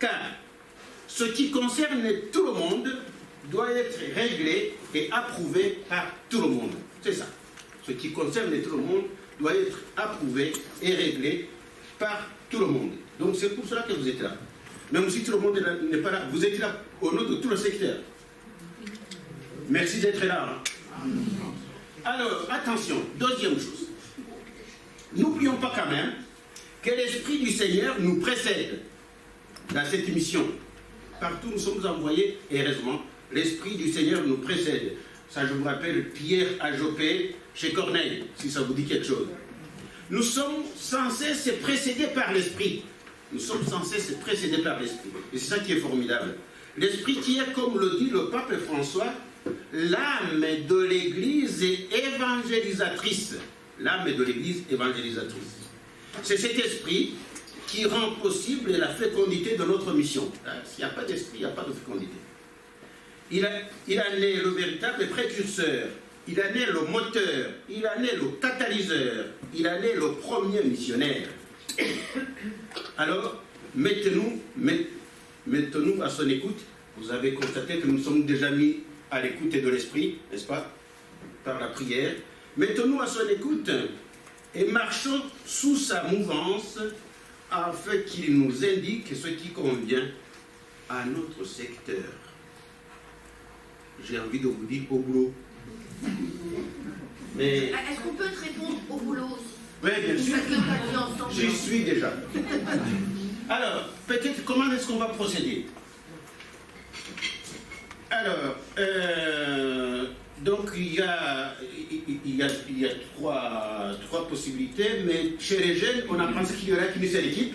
car ce qui concerne tout le monde doit être réglé et approuvé par tout le monde. C'est ça. Ce qui concerne tout le monde doit être approuvé et réglé par tout le monde. Donc c'est pour cela que vous êtes là. Même si tout le monde n'est pas là, vous êtes là au nom de tout le secteur. Merci d'être là. Hein. Alors, attention, deuxième chose. N'oublions pas quand même que l'Esprit du Seigneur nous précède dans cette mission. Partout nous sommes envoyés, et heureusement, l'Esprit du Seigneur nous précède. Ça, je vous rappelle, Pierre à Joppé, chez Corneille, si ça vous dit quelque chose. Nous sommes censés se précéder par l'Esprit. Nous sommes censés se précéder par l'Esprit. Et c'est ça qui est formidable. L'Esprit qui est, comme le dit le pape François, l'âme de l'Église évangélisatrice. L'âme de l'Église évangélisatrice. C'est cet esprit qui rend possible la fécondité de notre mission. S'il n'y a pas d'esprit, il n'y a pas de fécondité. Il en est le véritable précurseur, il en est le moteur, il en est le catalyseur, il en est le premier missionnaire. Alors, mettons-nous à son écoute. Vous avez constaté que nous sommes déjà mis à l'écoute de l'esprit, n'est-ce pas, par la prière. Mettons-nous à son écoute et marchons sous sa mouvance afin qu'il nous indique ce qui convient à notre secteur. J'ai envie de vous dire au boulot. Mais... Est-ce qu'on peut te répondre au boulot aussi? Oui, bien sûr. J'y suis déjà. Alors, peut-être comment est-ce qu'on va procéder? Alors, donc il y a trois possibilités, mais chez les jeunes, on a pensé qu'il y aurait qu'une seule équipe.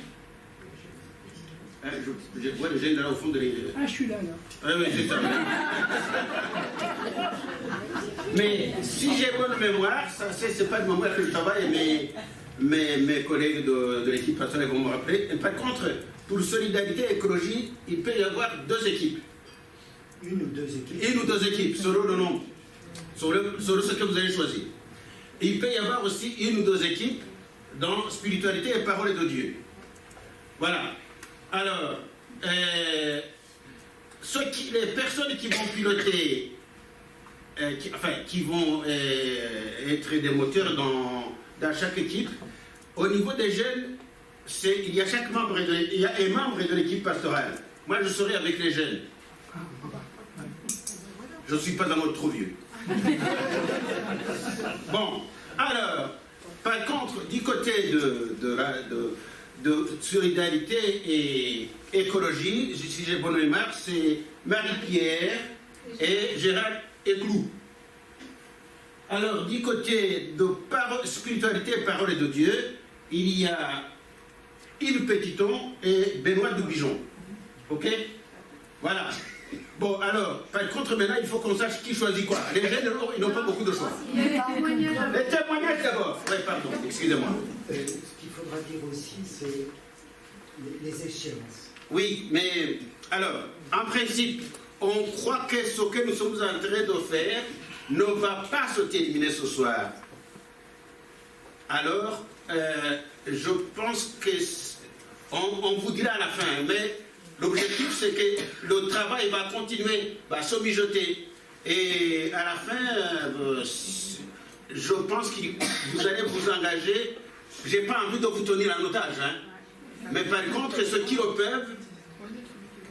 Je vois les jeunes là au fond de l'église. Ah, je suis là. Ah oui, c'est ça. Mais si j'ai bonne mémoire, ça c'est pas de mémoire que je travaille, mais mes collègues de l'équipe pastorale vont me rappeler. Et par contre, pour solidarité et écologie, il peut y avoir deux équipes. Une ou deux équipes. Une ou deux équipes, selon le nombre, selon ce que vous avez choisi. Et il peut y avoir aussi une ou deux équipes dans spiritualité et parole de Dieu. Voilà. Alors, les personnes qui vont piloter, qui vont être des moteurs dans chaque équipe, au niveau des jeunes, il y a un membre de l'équipe pastorale. Moi, je serai avec les jeunes. Je ne suis pas un mode trop vieux. Bon, alors, par contre, du côté de solidarité et écologie, si j'ai bonne mémoire, c'est Marie-Pierre et Gérald Éclou. Alors, du côté de spiritualité et parole de Dieu, il y a Yves Petiton et Benoît Doubijon. Ok? Voilà. Bon, alors, par contre, maintenant, il faut qu'on sache qui choisit quoi. Les jeunes, ils n'ont pas beaucoup de choix. Les témoignages d'abord. Oui, pardon, excusez-moi. Ce qu'il faudra dire aussi, c'est les échéances. Oui, mais, alors, en principe, on croit que ce que nous sommes en train de faire ne va pas se terminer ce soir. Alors, je pense qu'on vous dira à la fin, mais l'objectif c'est que le travail va continuer, va se mijoter. Et à la fin, je pense que vous allez vous engager. Je n'ai pas envie de vous tenir en otage, hein. Mais par contre, ceux qui le peuvent,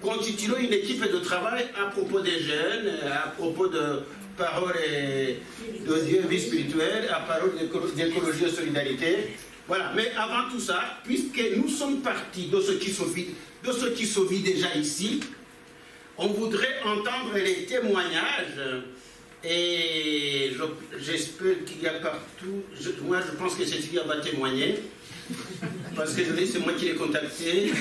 constituer une équipe de travail à propos des jeunes, à propos de parole de Dieu, vie spirituelle, à parole d'écologie et solidarité. Voilà, mais avant tout ça, puisque nous sommes partis de ce qui se vit déjà ici, on voudrait entendre les témoignages et j'espère qu'il y a partout, moi je pense que Cécilia va témoigner, parce que c'est moi qui l'ai contacté,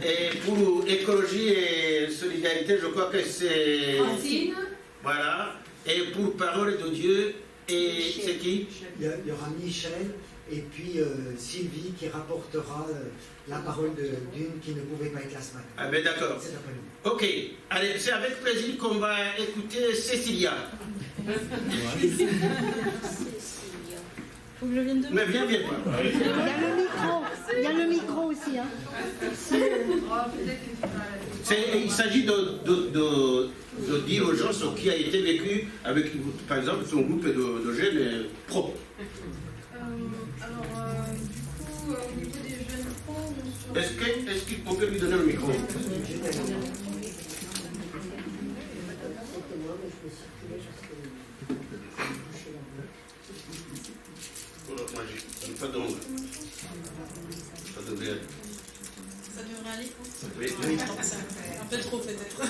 et pour écologie et solidarité, je crois que c'est... Francine. Voilà, et pour parole de Dieu, et c'est qui? Il y aura Michel. Et puis Sylvie qui rapportera la parole d'une qui ne pouvait pas être là ce matin. Ah ben d'accord. Ok, allez, c'est avec plaisir qu'on va écouter Cécilia. Faut que je vienne de... Mais viens. Il y a le micro aussi. Hein. Il s'agit de dire aux gens ce qui a été vécu avec, par exemple, son groupe de jeunes pros. Du coup, au niveau des jeunes pros, on se... Est-ce qu'on peut lui donner le micro? Moi, j'ai pas d'ombre. Ça devrait être. Ça devrait aller. Oui. Un peu trop peut-être.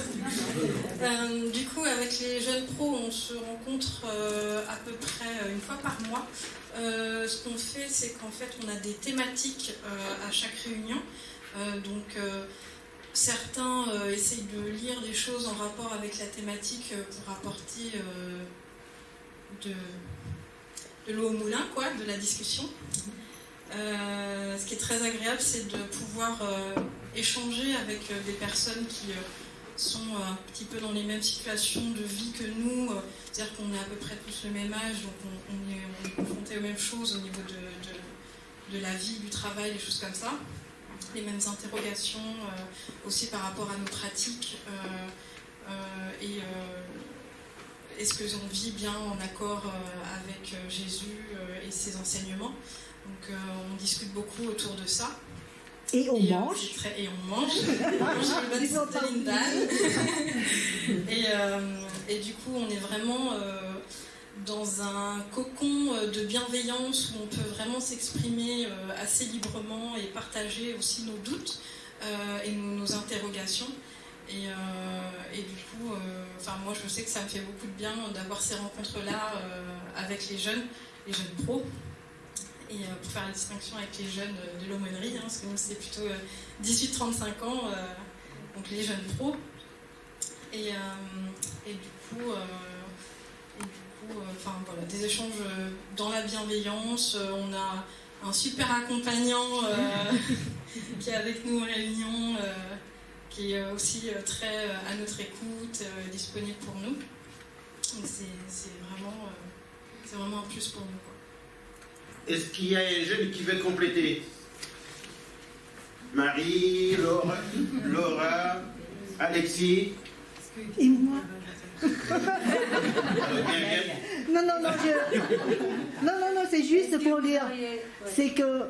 Du coup, avec les jeunes pros, on se rencontre à peu près une fois par mois. Ce qu'on fait, c'est qu'en fait, on a des thématiques à chaque réunion. Certains essayent de lire des choses en rapport avec la thématique pour apporter de l'eau au moulin, quoi, de la discussion. Ce qui est très agréable, c'est de pouvoir échanger avec des personnes qui sont un petit peu dans les mêmes situations de vie que nous, c'est-à-dire qu'on est à peu près tous le même âge, donc on est confrontés aux mêmes choses au niveau de la vie, du travail, des choses comme ça. Les mêmes interrogations aussi par rapport à nos pratiques est-ce que on vit bien en accord avec Jésus et ses enseignements. Donc on discute beaucoup autour de ça. Et on mange. Et on mange. On mange les bonnes protéines d'âne. Et du coup, on est vraiment dans un cocon de bienveillance où on peut vraiment s'exprimer assez librement et partager aussi nos doutes et nos interrogations. Et du coup, moi je sais que ça me fait beaucoup de bien d'avoir ces rencontres-là avec les jeunes pros. Et pour faire la distinction avec les jeunes de l'aumônerie, parce que nous c'est plutôt 18-35 ans, donc les jeunes pros. Et du coup, voilà, des échanges dans la bienveillance. On a un super accompagnant qui est avec nous en réunion, qui est aussi très à notre écoute, disponible pour nous. Donc c'est vraiment un plus pour nous, quoi. Est-ce qu'il y a un jeune qui veut compléter? Marie, Laura, Alexis. Et moi? Non, c'est juste pour dire, c'est que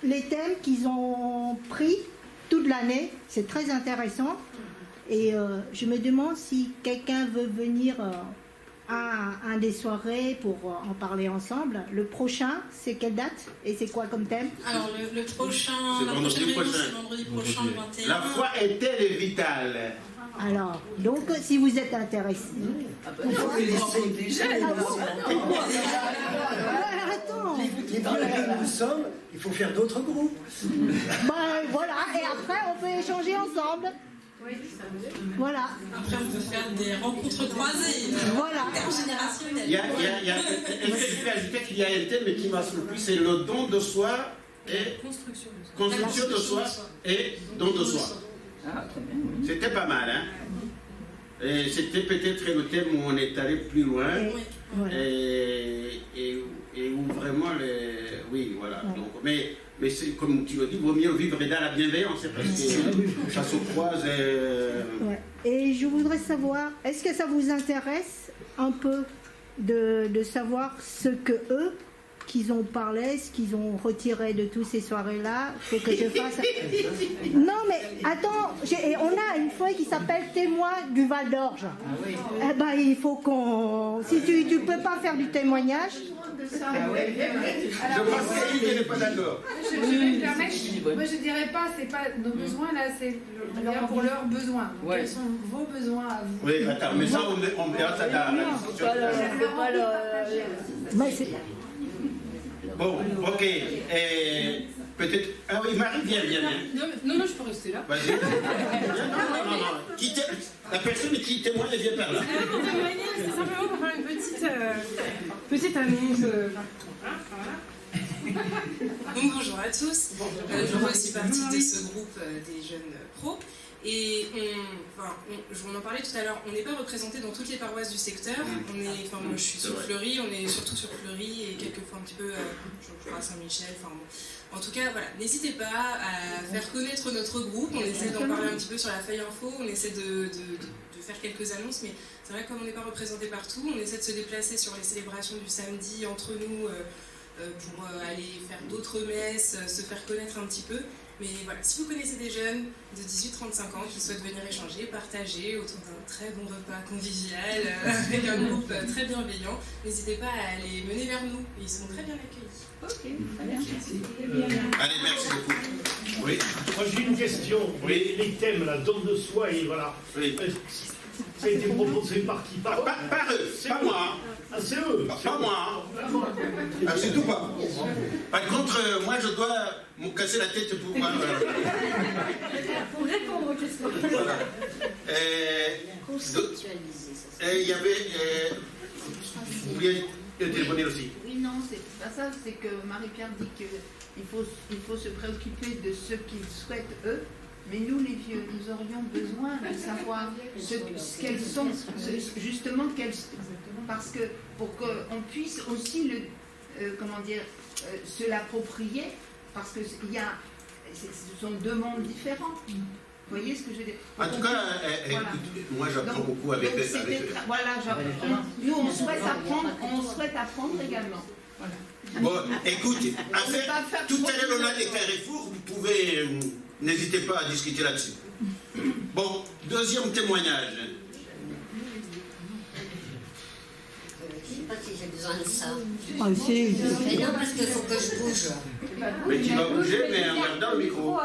les thèmes qu'ils ont pris toute l'année, c'est très intéressant. Et je me demande si quelqu'un veut venir à un des soirées pour en parler ensemble. Le prochain, c'est quelle date et c'est quoi comme thème? Alors le prochain, la prochaine réunion, c'est vendredi prochain, le 21. La foi est-elle vitale? Alors, donc si vous êtes intéressé... Attends. Les vieux nous sommes, il faut faire d'autres groupes. Voilà, et après on peut échanger ensemble. Voilà. Après, on peut faire des rencontres croisées, voilà, intergénérationnelles. Est-ce que je peux ajouter qu'il y a un thème qui m'a surpris, c'est le don de soi et construction de soi et don de soi. C'était pas mal, hein? Et c'était peut-être le thème où on est allé plus loin. Et où vraiment oui, voilà. Donc, mais c'est, comme tu le dis, il vaut mieux vivre dans la bienveillance, parce que ça se croise. Et je voudrais savoir, est-ce que ça vous intéresse un peu de savoir ce que eux, qu'ils ont parlé, ce qu'ils ont retiré de toutes ces soirées-là, faut que je fasse... Non mais attends, on a une feuille qui s'appelle Témoin du Val d'Orge. Eh ben il faut qu'on... Si tu peux pas faire du témoignage... Je pense qu'il n'est pas d'accord. Je vais me permettre, moi je dirais pas, c'est pas nos besoins là, c'est pour leurs besoins. Donc, quels sont vos besoins à vous? Oui, attends, mais ça on verra ça dans la discussion. Bon, ok. Peut-être. Ah oui, Marie, viens. Non, je peux rester là. Vas-y. Non. La personne qui témoigne, elle vient par là. Pour témoigner, c'est simplement pour faire une petite annonce. Donc bonjour à tous. Je fais aussi partie de ce groupe des jeunes pros. Et on en parlait tout à l'heure, on n'est pas représenté dans toutes les paroisses du secteur. Moi je suis sur Fleury, on est surtout sur Fleury et quelquefois un petit peu je crois à Saint-Michel. En tout cas, voilà, n'hésitez pas à faire connaître notre groupe. On essaie d'en parler un petit peu sur la feuille info, on essaie de faire quelques annonces, mais c'est vrai que comme on n'est pas représenté partout, on essaie de se déplacer sur les célébrations du samedi entre nous pour aller faire d'autres messes, se faire connaître un petit peu. Mais voilà, si vous connaissez des jeunes de 18-35 ans qui souhaitent venir échanger, partager autour d'un très bon repas convivial avec un groupe très bienveillant, n'hésitez pas à les mener vers nous, ils seront très bien accueillis. Ok, très bien. Allez, merci beaucoup. Oui. Moi j'ai une question. Oui. Les thèmes, là, don de soi et voilà. Oui. Ça a été proposé par qui? Par eux, pas moi. Ah, c'est eux. Pas moi. Ah, c'est tout pas. Par contre, moi je dois me casser la tête pour voir. Pour répondre aux questions. Voilà. Il y avait. Vous vouliez intervenir aussi? Oui, non, c'est pas ça. C'est que Marie-Pierre dit qu'il faut se préoccuper de ce qu'ils souhaitent eux. Mais nous, les vieux, nous aurions besoin de savoir ce qu'elles sont, justement, parce que pour qu'on puisse aussi se l'approprier, parce que ce sont deux mondes différents. Vous voyez ce que je veux dire? En tout cas, voilà. Moi j'apprends beaucoup avec eux. Voilà, nous on souhaite apprendre également. Voilà. Bon, écoute, tout à l'heure on a des carrefours, vous pouvez, n'hésitez pas à discuter là-dessus. Bon, deuxième témoignage. Je ne sais pas si j'ai besoin de ça. Ah, si. Mais non, parce qu'il faut que je bouge. Mais tu vas bouger, mais en regardant le micro.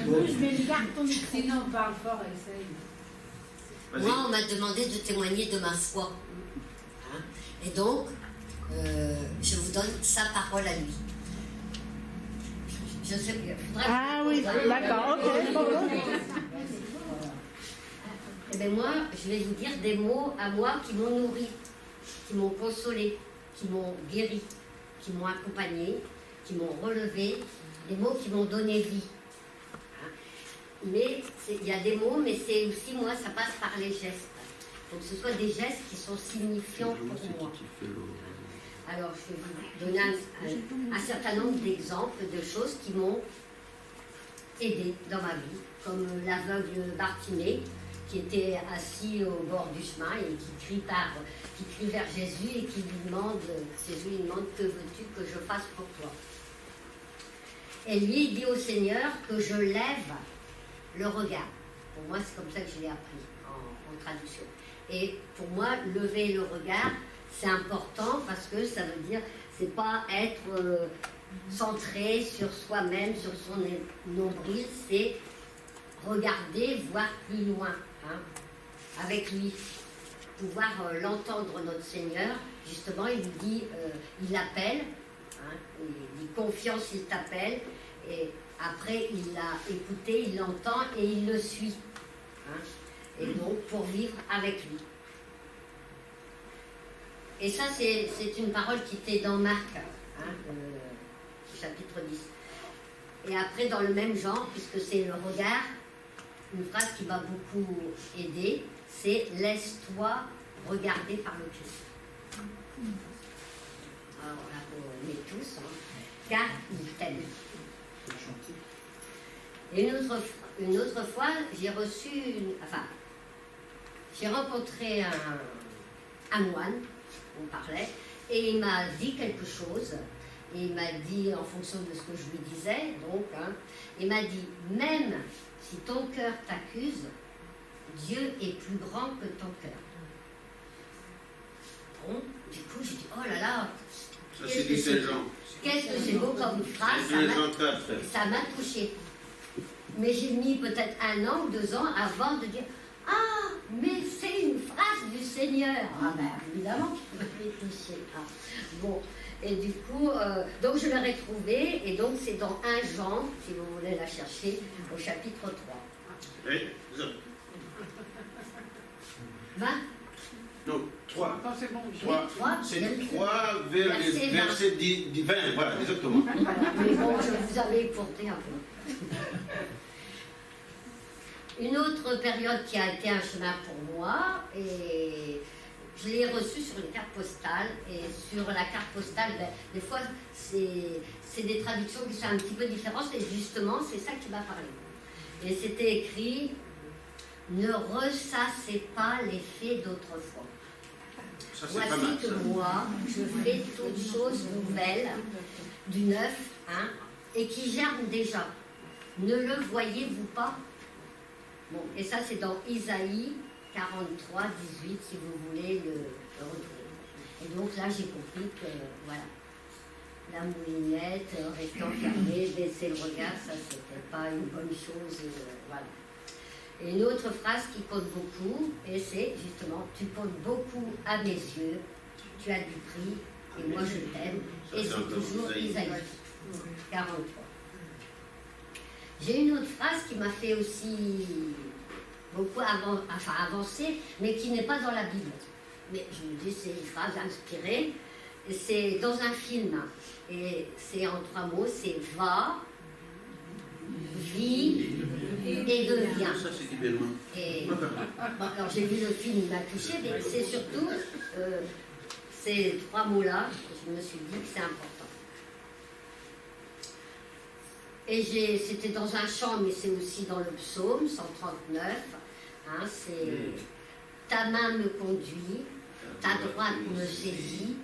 Bouge, mais garde ton micro. Sinon, on parle fort, essaye. Moi, on m'a demandé de témoigner de ma foi. Hein? Et donc, je vous donne sa parole à lui. Je sais, ah oui, d'accord, ok. Eh bien moi, je vais vous dire des mots à moi qui m'ont nourri, qui m'ont consolé, qui m'ont guéri, qui m'ont accompagné, qui m'ont relevé, des mots qui m'ont donné vie. Hein? Mais il y a des mots, mais c'est aussi, moi, ça passe par les gestes. Il faut que ce soit des gestes qui sont signifiants pour moi. Alors, je vais vous donner un certain nombre d'exemples de choses qui m'ont aidé dans ma vie, comme l'aveugle Bartimée, qui était assis au bord du chemin et qui crie vers Jésus et qui lui demande, Jésus lui demande, que veux-tu que je fasse pour toi? Et lui, il dit au Seigneur que je lève le regard. Pour moi, c'est comme ça que je l'ai appris en traduction. Et pour moi, lever le regard, c'est important parce que ça veut dire, c'est pas être centré sur soi-même, sur son nombril, c'est regarder, voir plus loin, hein, avec lui, pouvoir l'entendre, notre Seigneur. Justement, il dit, il l'appelle, hein, il dit confiance, il t'appelle, et après il l'a écouté, il l'entend et il le suit. Hein, et donc pour vivre avec lui. Et ça, c'est une parole qui était dans Marc, hein, chapitre 10. Et après, dans le même genre, puisque c'est le regard, une phrase qui m'a beaucoup aidée, c'est « Laisse-toi regarder par le Christ ». Alors là, on est tous, hein, car il t'aime. Et une autre fois, j'ai rencontré un moine, on parlait, et il m'a dit quelque chose, et il m'a dit, en fonction de ce que je lui disais, donc, hein, il m'a dit, même si ton cœur t'accuse, Dieu est plus grand que ton cœur. Bon, du coup, j'ai dit, oh là là, ça c'est dit Saint-Jean. Qu'est-ce que c'est beau comme phrase, ça m'a touchée. Mais j'ai mis peut-être 1 an ou 2 ans avant de dire, ah, mais c'est une phrase du Seigneur. Ah ben évidemment qu'il m'a touchée. Ah. Bon, et du coup, donc je l'ai retrouvée, et donc c'est dans 1 Jean, si vous voulez la chercher, au chapitre 3. Oui, 20 Non, 3. Non, c'est bon. 3, c'est 3 vers les versets 20, voilà, exactement. Voilà. Mais bon, je vous avais porté un peu. Une autre période qui a été un chemin pour moi, et je l'ai reçue sur une carte postale. Et sur la carte postale, ben, des fois, c'est des traductions qui sont un petit peu différentes. Et justement, c'est ça qui m'a parlé. Et c'était écrit « Ne ressassez pas les faits d'autrefois. Voici que moi, je fais toutes choses nouvelles, du neuf, hein, et qui germent déjà. Ne le voyez-vous pas ?» Bon, et ça, c'est dans Isaïe 43, 18, si vous voulez le retrouver. Et donc là, j'ai compris que, voilà, la moulinette, restant fermée, baisser le regard, ça, c'était pas une bonne chose, voilà. Et une autre phrase qui compte beaucoup, et c'est justement, tu comptes beaucoup à mes yeux, tu as du prix, et moi je t'aime, et c'est toujours Isaïe 43. J'ai une autre phrase qui m'a fait aussi beaucoup avancer, mais qui n'est pas dans la Bible. Mais je me dis, c'est une phrase inspirée, c'est dans un film, et c'est en 3 mots, c'est « va », vie et devient. Et, bon, alors j'ai vu le film, il m'a touché, mais c'est surtout ces 3 mots-là, je me suis dit que c'est important. Et c'était dans un chant, mais c'est aussi dans le psaume 139, hein, c'est « Ta main me conduit, ta droite me saisit,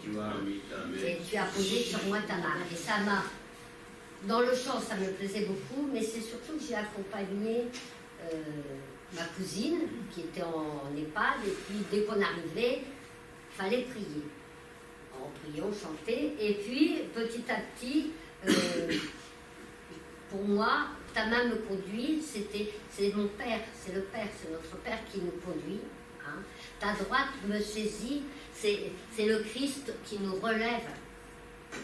et tu as posé sur moi ta main. » Et ça m'a... Dans le chant, ça me plaisait beaucoup, mais c'est surtout que j'ai accompagné ma cousine, qui était en EHPAD, et puis dès qu'on arrivait, il fallait prier. En priant, on chantait, et puis petit à petit, pour moi, ta main me conduit, c'est mon Père, c'est le Père, c'est notre Père qui nous conduit. Hein. Ta droite me saisit, c'est le Christ qui nous relève,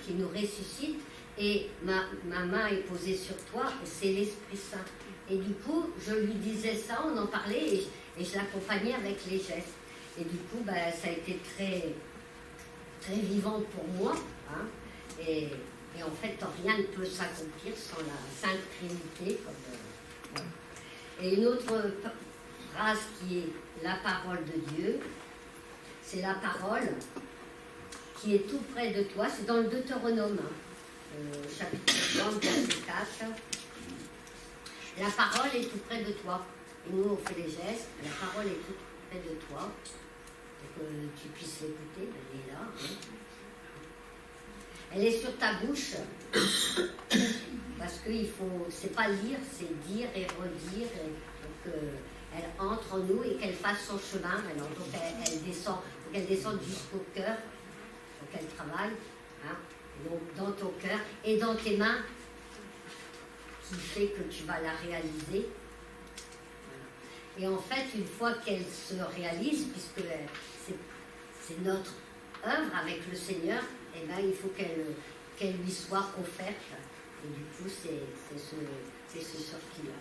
qui nous ressuscite. Et ma main est posée sur toi, c'est l'Esprit Saint. Et du coup, je lui disais ça, on en parlait, et je l'accompagnais avec les gestes. Et du coup, bah, ça a été très, très vivant pour moi. Hein. Et en fait, rien ne peut s'accomplir sans la Sainte Trinité. Voilà. Et une autre phrase qui est la parole de Dieu, c'est la parole qui est tout près de toi, c'est dans le Deutéronome. Chapitre 30, verset 4. La parole est tout près de toi. Et nous, on fait les gestes. La parole est tout près de toi. Pour que tu puisses l'écouter, elle est là. Hein. Elle est sur ta bouche. Parce que c'est pas lire, c'est dire et redire. Et donc, elle entre en nous et qu'elle fasse son chemin. Alors, donc, elle descende jusqu'au cœur. Donc, elle travaille. Hein. Donc dans ton cœur et dans tes mains, qui fait que tu vas la réaliser. Voilà. Et en fait, une fois qu'elle se réalise, puisque c'est notre œuvre avec le Seigneur, eh ben, il faut qu'elle lui soit offerte. Et du coup, c'est ce sorti-là.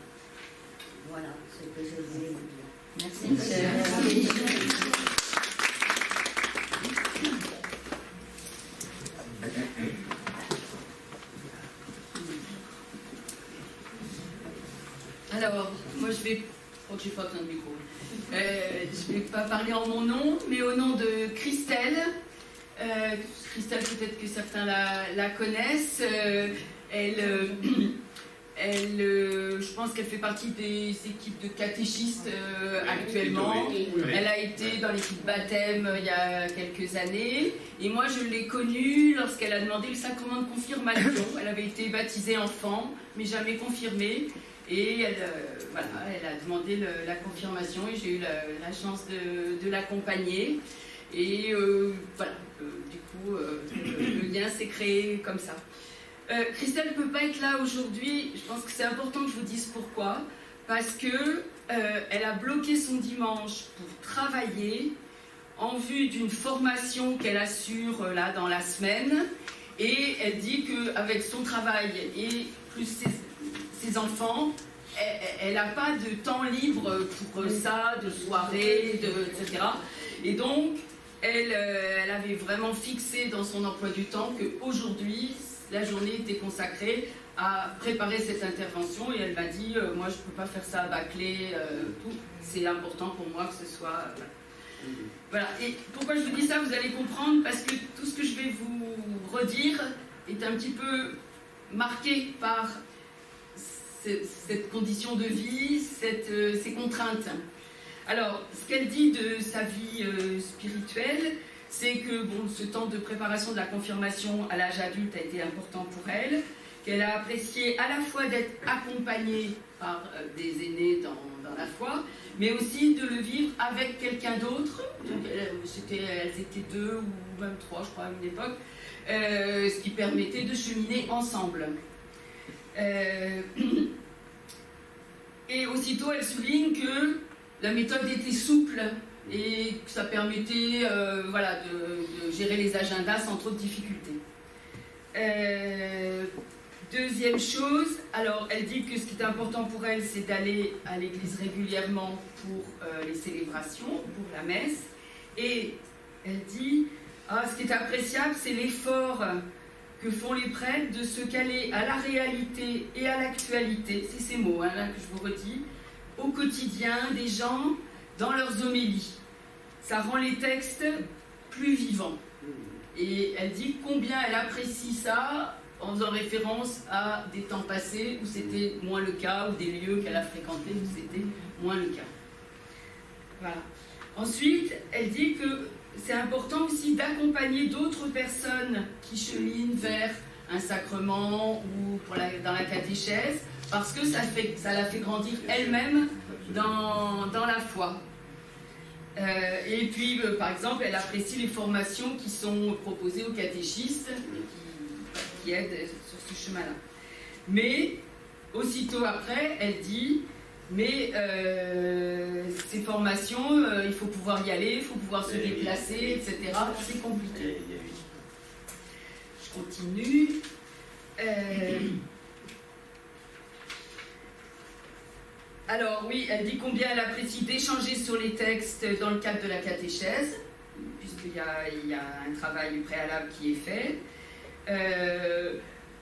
Voilà ce que je voulais vous dire. Merci, Michel. Alors, moi je vais... Oh, j'ai pas besoin de micro. Je ne vais pas parler en mon nom, mais au nom de Christelle. Christelle, peut-être que certains la connaissent. Je pense qu'elle fait partie des équipes de catéchistes actuellement. Elle a été dans l'équipe baptême il y a quelques années. Et moi, je l'ai connue lorsqu'elle a demandé le sacrement de confirmation. Elle avait été baptisée enfant, mais jamais confirmée. Et elle a demandé la confirmation et j'ai eu la chance de l'accompagner. Et voilà, du coup, le lien s'est créé comme ça. Christelle ne peut pas être là aujourd'hui. Je pense que c'est important que je vous dise pourquoi. Parce que elle a bloqué son dimanche pour travailler en vue d'une formation qu'elle assure là dans la semaine. Et elle dit qu'avec son travail et plus ses enfants, elle n'a pas de temps libre pour ça, de soirée, etc. Et donc, elle avait vraiment fixé dans son emploi du temps qu'aujourd'hui, la journée était consacrée à préparer cette intervention et elle m'a dit moi je ne peux pas faire ça à bâcler, tout. C'est important pour moi que ce soit... Voilà. Et pourquoi je vous dis ça, vous allez comprendre, parce que tout ce que je vais vous redire est un petit peu marqué par cette condition de vie, ces contraintes. Alors, ce qu'elle dit de sa vie spirituelle, c'est que bon, ce temps de préparation de la confirmation à l'âge adulte a été important pour elle, qu'elle a apprécié à la fois d'être accompagnée par des aînés dans la foi, mais aussi de le vivre avec quelqu'un d'autre. Elles étaient 2 ou même 3, je crois, à une époque, ce qui permettait de cheminer ensemble. Et aussitôt, elle souligne que la méthode était souple et que ça permettait voilà, de gérer les agendas sans trop de difficultés. Deuxième chose, alors elle dit que ce qui est important pour elle, c'est d'aller à l'église régulièrement pour les célébrations, pour la messe. Et elle dit, ce qui est appréciable, c'est l'effort que font les prêtres de se caler à la réalité et à l'actualité, c'est ces mots là que je vous redis, au quotidien des gens dans leurs homélies. Ça rend les textes plus vivants. Et elle dit combien elle apprécie ça en faisant référence à des temps passés où c'était moins le cas, ou des lieux qu'elle a fréquentés où c'était moins le cas. Voilà. Ensuite, elle dit que c'est important aussi d'accompagner d'autres personnes qui cheminent vers un sacrement ou dans la catéchèse, parce que ça la fait grandir elle-même dans la foi. Et puis, par exemple, elle apprécie les formations qui sont proposées aux catéchistes, qui aident sur ce chemin-là. Mais, aussitôt après, elle dit, mais ces formations, il faut pouvoir y aller, il faut pouvoir se déplacer, etc. C'est compliqué. Je continue. Alors oui, elle dit combien elle apprécie d'échanger sur les textes dans le cadre de la catéchèse, puisqu'il y a un travail préalable qui est fait.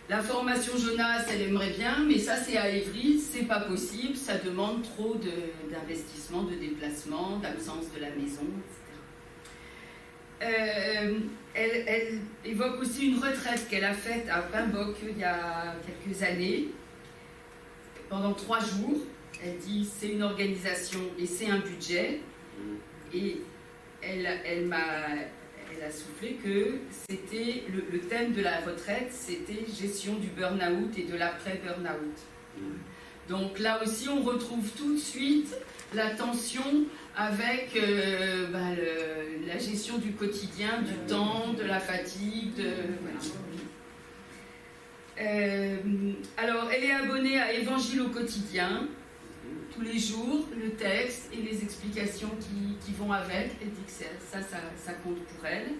La formation Jonas, elle aimerait bien, mais ça c'est à Évry, c'est pas possible, ça demande trop d'investissement, de déplacement, d'absence de la maison, etc. Elle évoque aussi une retraite qu'elle a faite à Pimbock il y a quelques années, pendant 3 jours. Elle dit c'est une organisation et c'est un budget. Et elle a soufflé que c'était le thème de la retraite, c'était gestion du burn-out et de l'après-burn-out. Donc là aussi, on retrouve tout de suite la tension avec la gestion du quotidien, du temps, de la fatigue. Voilà. Alors, elle est abonnée à Évangile au quotidien. Tous les jours, le texte et les explications qui vont avec. Elle dit que ça compte pour elle.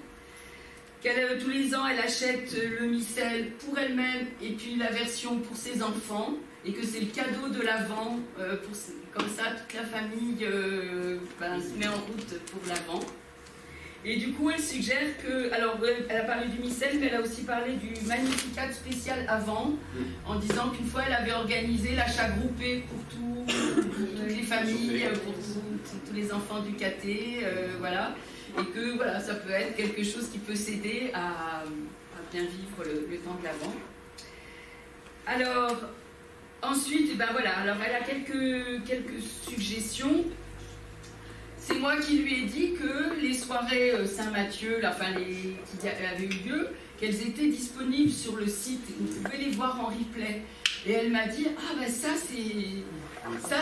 Tous les ans, elle achète le missel pour elle-même et puis la version pour ses enfants. Et que c'est le cadeau de l'Avent. Comme ça, toute la famille se met en route pour l'Avent. Et du coup, elle suggère que... Alors, elle a parlé du missel, mais elle a aussi parlé du Magnificat spécial Avant, en disant qu'une fois, elle avait organisé l'achat groupé pour toutes les familles, pour tous les enfants du caté, voilà. Et que, voilà, ça peut être quelque chose qui peut s'aider à bien vivre le temps de l'Avent. Alors, ensuite, voilà, alors elle a quelques suggestions. C'est moi qui lui ai dit que les soirées Saint-Mathieu, qui avaient eu lieu, qu'elles étaient disponibles sur le site. Vous pouvez les voir en replay. Et elle m'a dit, ça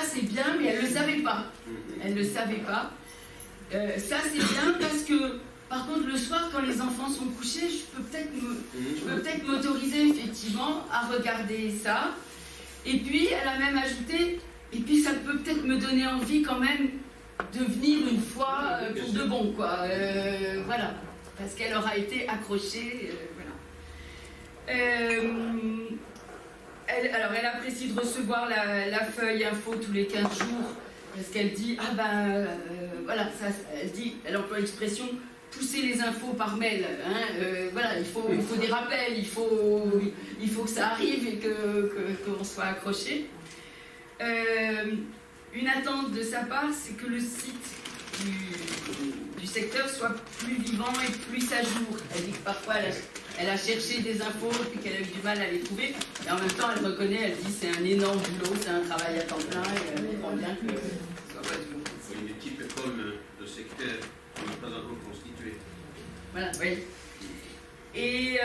c'est bien, mais elle ne le savait pas. Elle ne le savait pas. Ça c'est bien parce que, par contre, le soir, quand les enfants sont couchés, je peux peut-être m'autoriser effectivement à regarder ça. Et puis, elle a même ajouté, et puis ça peut peut-être me donner envie quand même de venir une fois pour de bon, quoi. Voilà, parce qu'elle aura été accrochée. Voilà. Elle apprécie de recevoir la feuille info tous les 15 jours, parce qu'elle dit, voilà, ça, elle emploie l'expression pousser les infos par mail. Voilà, il faut des rappels, il faut que ça arrive et qu'on soit accroché. Une attente de sa part, c'est que le site du secteur soit plus vivant et plus à jour. Elle dit que parfois elle a cherché des infos puis qu'elle a eu du mal à les trouver. Et en même temps, elle reconnaît, elle dit c'est un énorme boulot, c'est un travail à temps plein et elle comprend bien que ce soit pas du tout. Il faut une équipe comme le secteur qui n'est pas encore constituée. Voilà, oui. Et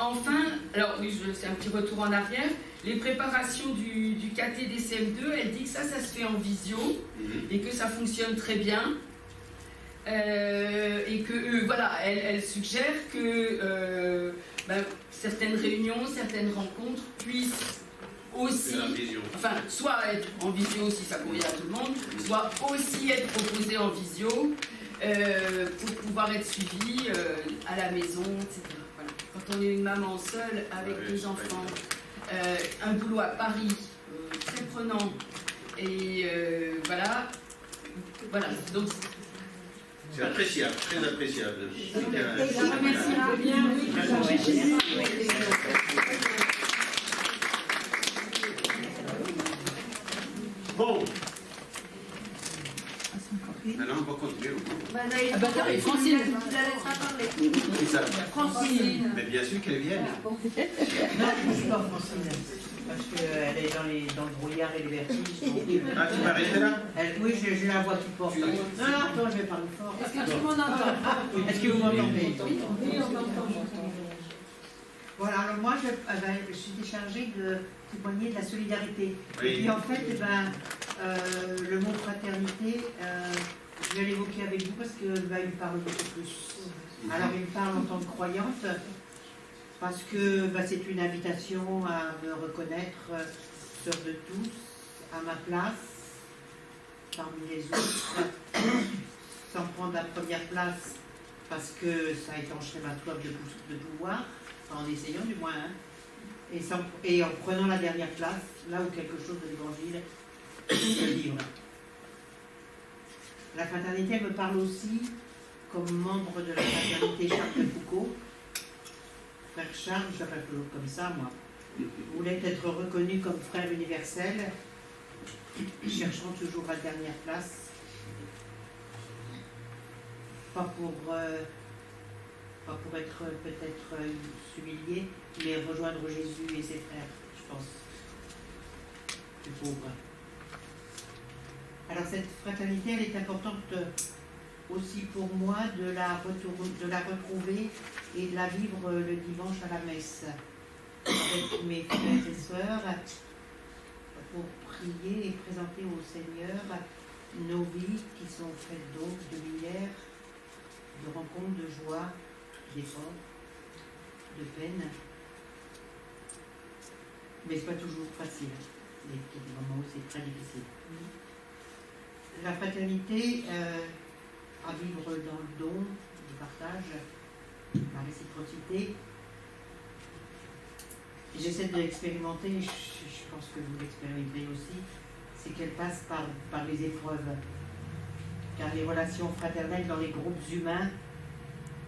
enfin, alors oui, c'est un petit retour en arrière. Les préparations du KT des CM2, elle dit que ça se fait en visio et que ça fonctionne très bien. Et que voilà, elle suggère que certaines réunions, certaines rencontres puissent aussi, enfin, soit être en visio si ça convient à tout le monde, soit aussi être proposées en visio pour pouvoir être suivies à la maison, etc. Voilà. Quand on est une maman seule avec deux enfants, un boulot à Paris très prenant et voilà, donc c'est appréciable, très appréciable. Bon. Maintenant, on va continuer. Francine, tu la laisseras parler. Qui ça? Francine. Mais bien sûr qu'elle vienne. Non, je ne suis pas Francine, parce qu'elle est dans le brouillard et les vertiges. Ah, tu m'arrêtes là? Oui, je la vois qui porte. Non, attends, je vais parler fort. Est-ce que tout le monde entend? Est-ce que vous m'entendez? Oui, on entend. Voilà, alors moi, je suis déchargée de témoigner de la solidarité. Oui. Et puis en fait, le mot fraternité, je vais l'évoquer avec vous parce qu'il me parle beaucoup plus. Alors, il me parle en tant que croyante, parce que c'est une invitation à me reconnaître sœur de tous, à ma place, parmi les autres, sans prendre la première place, parce que ça étancherait ma soif de pouvoir, en essayant du moins, et en prenant la dernière place, là où quelque chose de l'évangile se livre. La fraternité me parle aussi comme membre de la fraternité Charles de Foucault. Frère Charles, je l'appelle toujours comme ça, moi, voulait être reconnu comme frère universel, cherchant toujours la dernière place. Pas pour être peut-être s'humilier, mais rejoindre Jésus et ses frères, je pense, plus pauvres. Alors cette fraternité, elle est importante aussi pour moi de la retrouver et de la vivre le dimanche à la messe avec mes frères et sœurs pour prier et présenter au Seigneur nos vies qui sont faites donc de lumière, de rencontres, de joie, d'efforts, de peine. Mais ce n'est pas toujours facile. Il y a des moments où c'est très difficile. La fraternité, à vivre dans le don, le partage, la réciprocité. J'essaie de l'expérimenter, je pense que vous l'expérimenterez aussi, c'est qu'elle passe par les épreuves. Car les relations fraternelles dans les groupes humains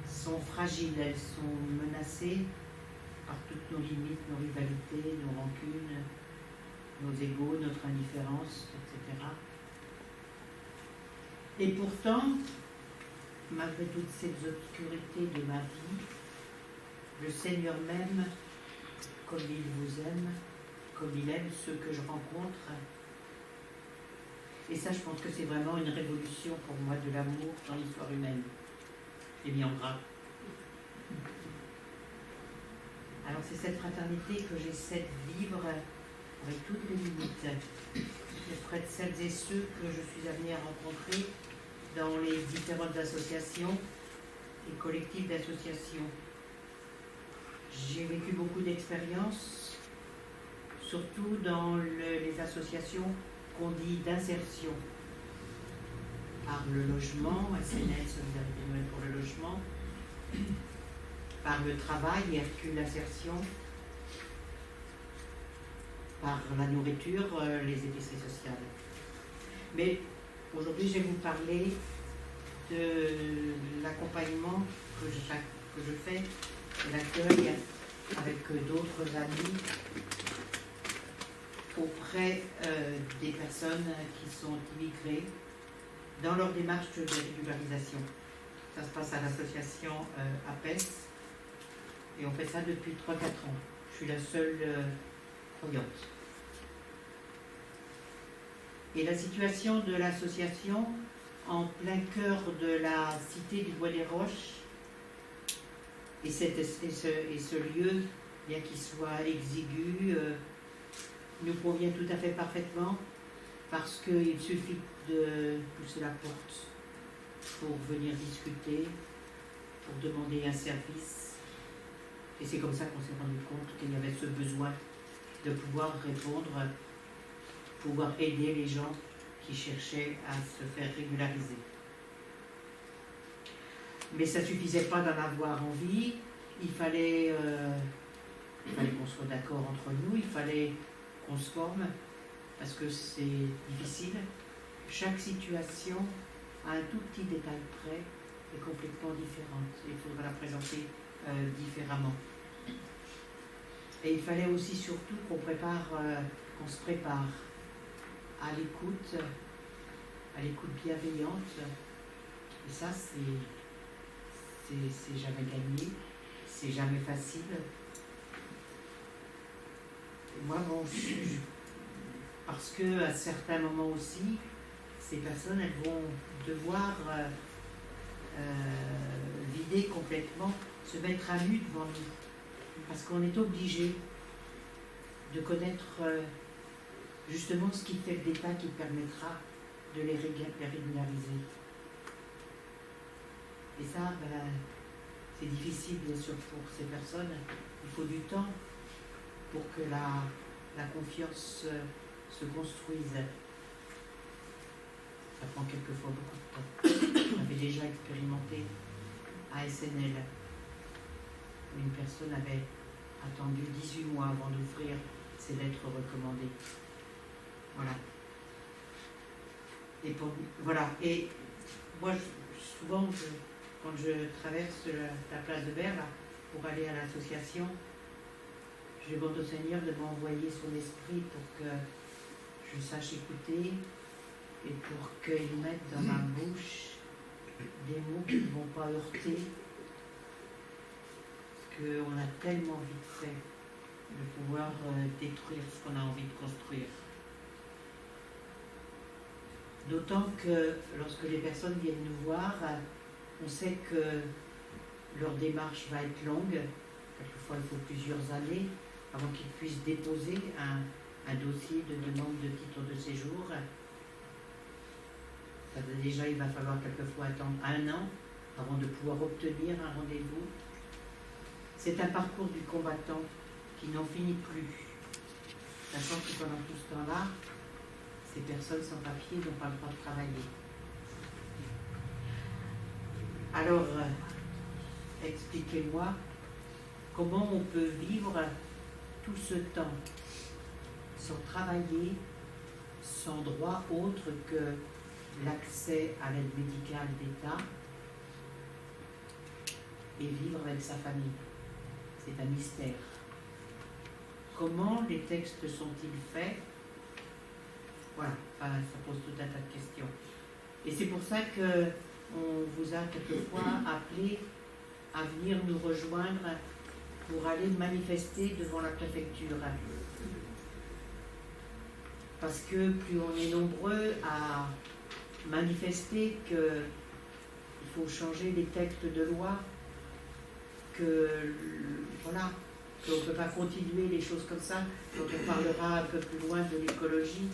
sont fragiles, elles sont menacées par toutes nos limites, nos rivalités, nos rancunes, nos égos, notre indifférence, etc. Et pourtant, malgré toutes ces obscurités de ma vie, le Seigneur m'aime comme il vous aime, comme il aime ceux que je rencontre. Et ça, je pense que c'est vraiment une révolution pour moi de l'amour dans l'histoire humaine. J'ai mis en gras. Alors c'est cette fraternité que j'essaie de vivre avec toutes les limites, auprès de celles et ceux que je suis amenée à rencontrer dans les différentes associations et collectifs d'associations. J'ai vécu beaucoup d'expériences, surtout dans les associations qu'on dit d'insertion, par le logement, SNL, Solidarité Noël pour le logement, par le travail, Hercule Insertion, par la nourriture, les épiceries sociales. Mais aujourd'hui, je vais vous parler de l'accompagnement que je fais, de l'accueil avec d'autres amis auprès des personnes qui sont immigrées dans leur démarche de régularisation. Ça se passe à l'association APES et on fait ça depuis 3-4 ans. Je suis la seule croyante. Et la situation de l'association en plein cœur de la cité du Bois des Roches et ce lieu, bien qu'il soit exigu, nous convient tout à fait parfaitement parce qu'il suffit de pousser la porte pour venir discuter, pour demander un service. Et c'est comme ça qu'on s'est rendu compte qu'il y avait ce besoin de pouvoir répondre, pouvoir aider les gens qui cherchaient à se faire régulariser. Mais ça ne suffisait pas d'en avoir envie, il fallait qu'on soit d'accord entre nous, il fallait qu'on se forme, parce que c'est difficile. Chaque situation, à un tout petit détail près, est complètement différente. Il faudra la présenter différemment. Et il fallait aussi surtout qu'on se prépare à l'écoute bienveillante. Et ça, c'est jamais gagné, c'est jamais facile. Et moi, bon, parce que à certains moments aussi, ces personnes, elles vont devoir vider complètement, se mettre à nu devant nous. Parce qu'on est obligé de connaître justement ce qui fait le détail qui permettra de les régulariser. Et ça, c'est difficile bien sûr pour ces personnes. Il faut du temps pour que la confiance se construise. Ça prend quelquefois beaucoup de temps. On avait déjà expérimenté à SNL. Une personne avait attendu 18 mois avant d'offrir ses lettres recommandées. Voilà. Et moi, souvent, quand je traverse la place de Berre, pour aller à l'association, je demande au Seigneur de m'envoyer son esprit pour que je sache écouter et pour qu'il mette dans ma bouche des mots qui ne vont pas heurter. Qu'on a tellement vite fait de pouvoir détruire ce qu'on a envie de construire. D'autant que lorsque les personnes viennent nous voir, on sait que leur démarche va être longue. Quelquefois, il faut plusieurs années avant qu'ils puissent déposer un dossier de demande de titre de séjour. Déjà, il va falloir quelquefois attendre 1 an avant de pouvoir obtenir un rendez-vous. C'est un parcours du combattant qui n'en finit plus. Sachant que pendant tout ce temps-là, ces personnes sans papier n'ont pas le droit de travailler. Alors, expliquez-moi comment on peut vivre tout ce temps sans travailler, sans droit autre que l'accès à l'aide médicale d'État et vivre avec sa famille. C'est un mystère. Comment les textes sont-ils faits? Voilà, ça pose tout un tas de questions. Et c'est pour ça qu'on vous a quelquefois appelé à venir nous rejoindre pour aller manifester devant la préfecture. Parce que plus on est nombreux à manifester qu'il faut changer les textes de loi, qu'on ne peut pas continuer les choses comme ça. Quand on parlera un peu plus loin de l'écologie,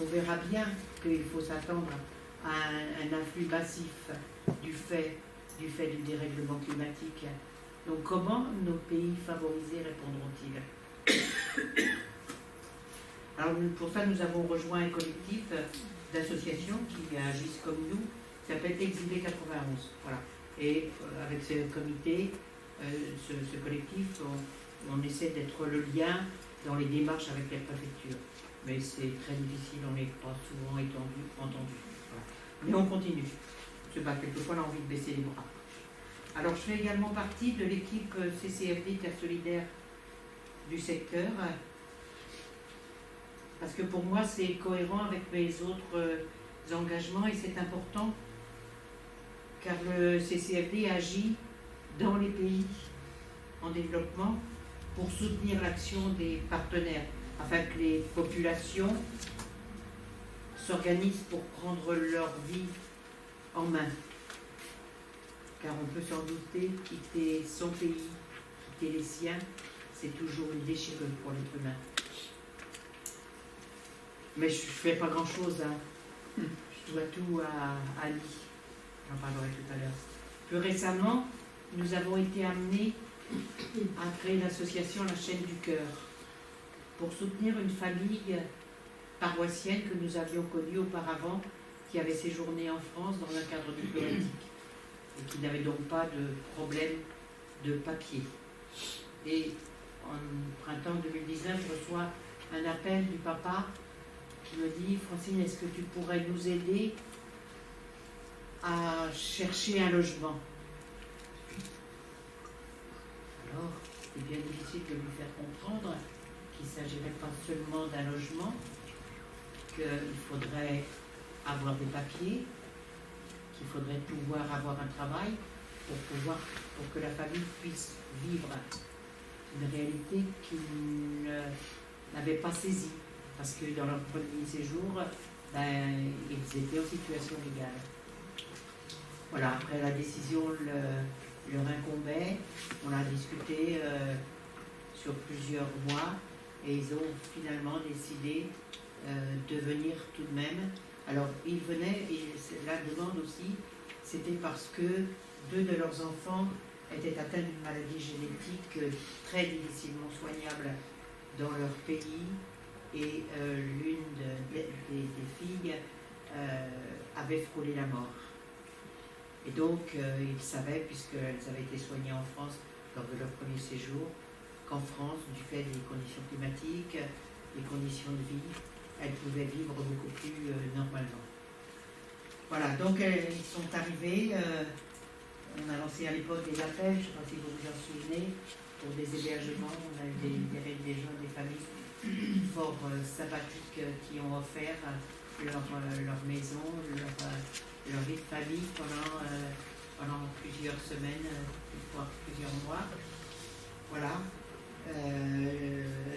on verra bien qu'il faut s'attendre à un afflux massif du fait du dérèglement climatique. Donc comment nos pays favorisés répondront-ils? Alors pour ça, nous avons rejoint un collectif d'associations qui agissent comme nous, qui s'appelle Exilé 91. Voilà. Et avec ce comité, ce collectif, on essaie d'être le lien dans les démarches avec les préfectures. Mais c'est très difficile, on n'est pas souvent entendu. Voilà. Mais on continue. quelquefois on a envie de baisser les bras. Alors je fais également partie de l'équipe CCFD Terre Solidaire du secteur, parce que pour moi c'est cohérent avec mes autres engagements et c'est important car le CCFD agit dans les pays en développement pour soutenir l'action des partenaires afin que les populations s'organisent pour prendre leur vie en main. Car on peut s'en douter, quitter son pays, quitter les siens, c'est toujours une déchirure pour l'être humain. Mais je ne fais pas grand-chose, hein. Je dois tout à Ali. J'en parlerai tout à l'heure. Plus récemment, nous avons été amenés à créer l'association La Chaîne du Cœur pour soutenir une famille paroissienne que nous avions connue auparavant, qui avait séjourné en France dans un cadre diplomatique et qui n'avait donc pas de problème de papier. Et en printemps 2019, je reçois un appel du papa qui me dit « Francine, est-ce que tu pourrais nous aider à chercher un logement ?» Alors, c'est bien difficile de lui faire comprendre qu'il ne s'agirait pas seulement d'un logement, qu'il faudrait avoir des papiers, qu'il faudrait pouvoir avoir un travail pour que la famille puisse vivre une réalité qu'ils n'avaient pas saisie. Parce que dans leur premier séjour, ils étaient en situation légale. Voilà, après la décision leur incombait, on a discuté sur plusieurs mois et ils ont finalement décidé de venir tout de même. Alors ils venaient, et la demande aussi, c'était parce que 2 de leurs enfants étaient atteints d'une maladie génétique très difficilement soignable dans leur pays et l'une des filles avait frôlé la mort. Et donc, ils savaient, puisqu'elles avaient été soignées en France lors de leur premier séjour, qu'en France, du fait des conditions climatiques, des conditions de vie, elles pouvaient vivre beaucoup plus normalement. Voilà, donc ils sont arrivés, on a lancé à l'époque des appels, je ne sais pas si vous vous en souvenez, pour des hébergements, on a eu des gens, des familles fort sympathiques qui ont offert leur maison, leur vie de famille pendant plusieurs semaines, voire plusieurs mois. Voilà.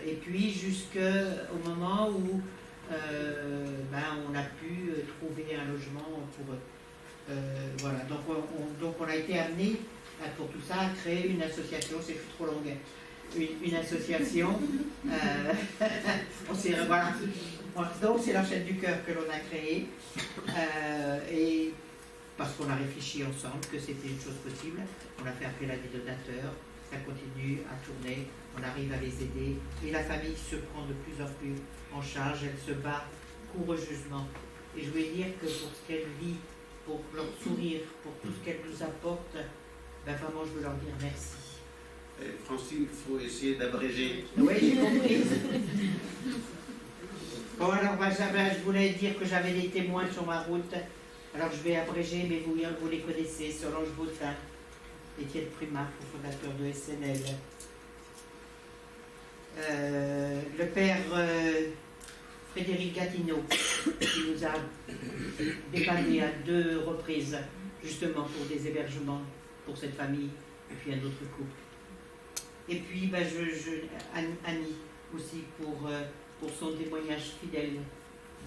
Et puis jusqu'au moment où on a pu trouver un logement pour eux. Voilà. Donc on a été amené pour tout ça à créer une association, c'est trop long, une association. Voilà. Donc c'est La Chaîne du Cœur que l'on a créée, et parce qu'on a réfléchi ensemble que c'était une chose possible, on a fait appel à des donateurs, ça continue à tourner, on arrive à les aider, et la famille se prend de plus en plus en charge, elle se bat courageusement. Et je voulais dire que pour ce qu'elle vit, pour leur sourire, pour tout ce qu'elle nous apporte, vraiment je veux leur dire merci. Francine, il faut essayer d'abréger. Oui, j'ai compris. Bon, alors, je voulais dire que j'avais des témoins sur ma route. Alors, je vais abréger, mais vous les connaissez. Solange Bottin, Étienne Primac, fondateur de SNL. Le père Frédéric Gatineau, qui nous a dépanné à 2 reprises, justement pour des hébergements pour cette famille, et puis un autre couple. Et puis, Annie aussi, pour son témoignage fidèle,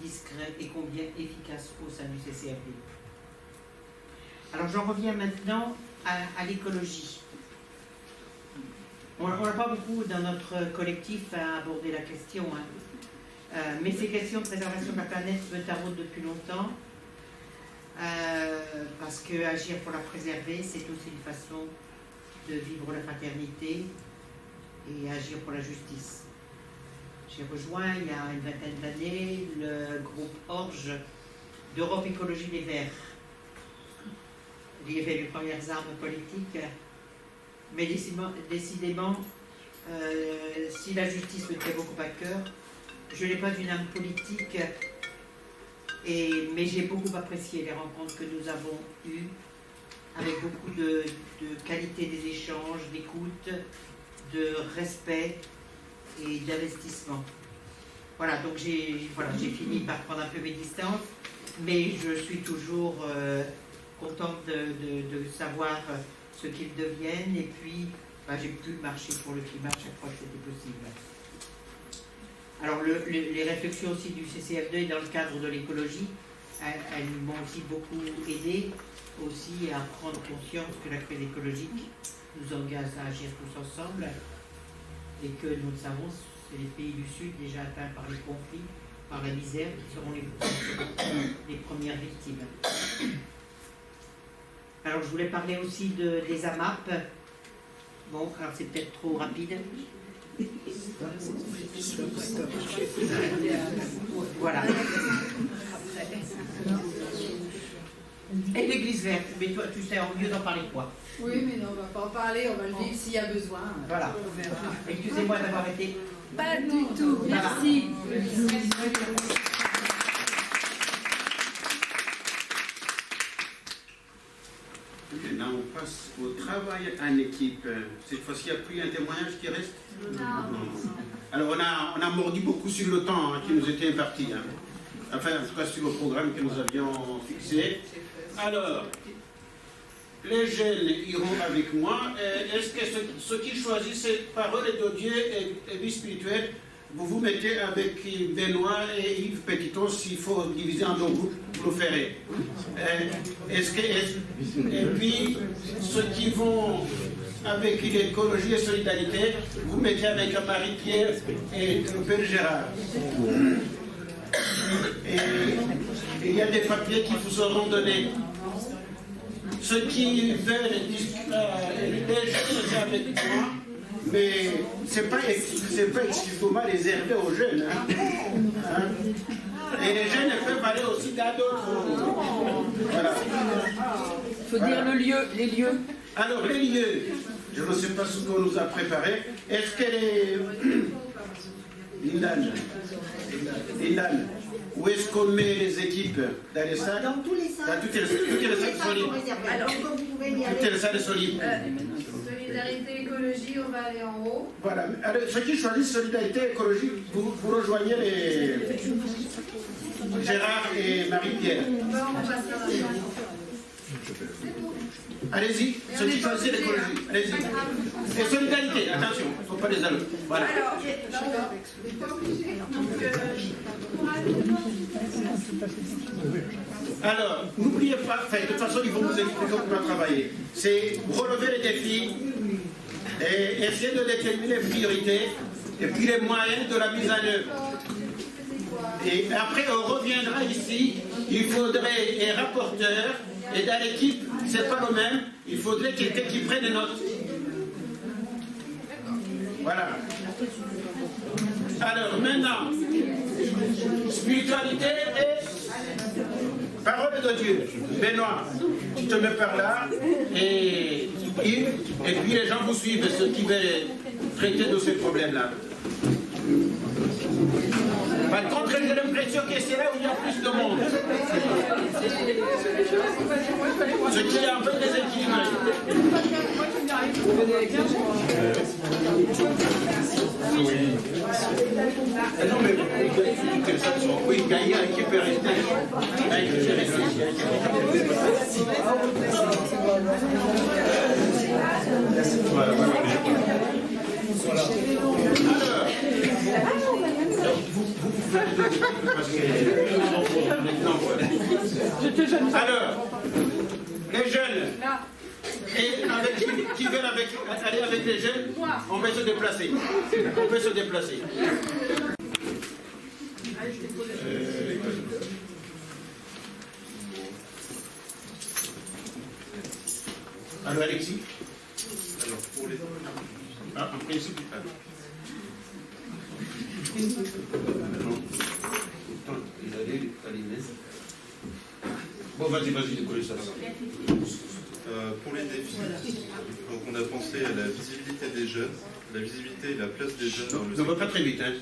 discret et combien efficace au sein du CCFD. Alors j'en reviens maintenant à l'écologie. On n'a pas beaucoup dans notre collectif à aborder la question, mais ces questions de préservation de la planète me taraudent depuis longtemps, parce que agir pour la préserver, c'est aussi une façon de vivre la fraternité et agir pour la justice. J'ai rejoint il y a une vingtaine d'années le groupe Orge d'Europe Écologie Les Verts. Il y avait les premières armes politiques, mais décidément, si la justice me tient beaucoup à cœur, je n'ai pas une âme politique Mais j'ai beaucoup apprécié les rencontres que nous avons eues, avec beaucoup de qualité des échanges, d'écoute, de respect et d'investissement. Voilà, donc j'ai fini par prendre un peu mes distances, mais je suis toujours contente de savoir ce qu'ils deviennent, et puis j'ai pu marcher pour le climat chaque fois que c'était possible. Alors les réflexions aussi du CCF2 dans le cadre de l'écologie, elles m'ont aussi beaucoup aidé aussi à prendre conscience que la crise écologique nous engage à agir tous ensemble, et que nous le savons, c'est les pays du Sud déjà atteints par les conflits, par la misère, qui seront les premières victimes. Alors je voulais parler aussi des AMAP. Bon, alors c'est peut-être trop rapide. Voilà. Et l'église verte, mais toi tu sais mieux d'en parler que moi. Oui, mais non, on ne va pas en parler, on va le vivre s'il y a besoin. Voilà. Excusez-moi d'avoir été... Pas du tout, merci. Maintenant, on passe au travail en équipe. Cette fois-ci, il n'y a plus un témoignage qui reste? Non. Alors, on a mordu beaucoup sur le temps qui nous était imparti. Enfin, en tout cas, sur le programme que nous avions fixé. Alors, les jeunes iront avec moi. Est-ce que ceux qui choisissent cette parole de Dieu et vie spirituelle, vous vous mettez avec Benoît et Yves Petiton, s'il faut diviser en deux groupes, vous le ferez. Et puis, ceux qui vont avec l'écologie et solidarité, vous mettez avec Marie-Pierre et le Père Gérard. Et il y a des papiers qui vous seront donnés. Ceux qui veulent discuter avec moi, mais ce n'est pas exclusivement réservé aux jeunes. Et les jeunes peuvent aller aussi dans d'autres. Voilà. Il faut dire les lieux. Alors, les lieux, je ne sais pas ce qu'on nous a préparé. Est-ce que Ilan, où est-ce qu'on met les équipes? Dans les salles? Dans tous les salles. Dans toutes les salles sont libres. Alors, comme vous pouvez y aller. Toutes les salles sont libres. Solidarité, écologie, on va aller en haut. Voilà. Alors, ceux qui choisissent solidarité, écologie, vous rejoignez les Gérard et Marie-Pierre. On va passer à la fin. Allez-y, ceux qui choisissent l'écologie, allez-y. Et solidarité, attention, il ne faut pas les allonger. Voilà. Alors, n'oubliez pas, de toute façon, ils vont vous expliquer comment travailler. C'est relever les défis et essayer de déterminer les priorités et puis les moyens de la mise en œuvre. Et après, on reviendra ici, il faudrait un rapporteur, et dans l'équipe, c'est pas le même, il faudrait quelqu'un qui prenne des notes. Voilà. Alors maintenant, spiritualité et parole de Dieu. Benoît, tu te mets par là, et puis les gens vous suivent, ceux qui veulent traiter de ces problèmes-là. Par contre, j'ai l'impression que c'est là où il y a plus de monde. Ce qui est un peu déséquilibré. Non, mais oui, gagner un équipe est resté. Voilà. Alors, les jeunes, et qui veulent aller avec les jeunes, on va se déplacer. Alors, Alexis? Alors, pour les... Ah, en principe, Bon, vas-y, décolle ça. Pour les défis, donc on a pensé à la visibilité des jeunes, la visibilité et la place des jeunes dans le Ne secteur. va pas très vite, hein.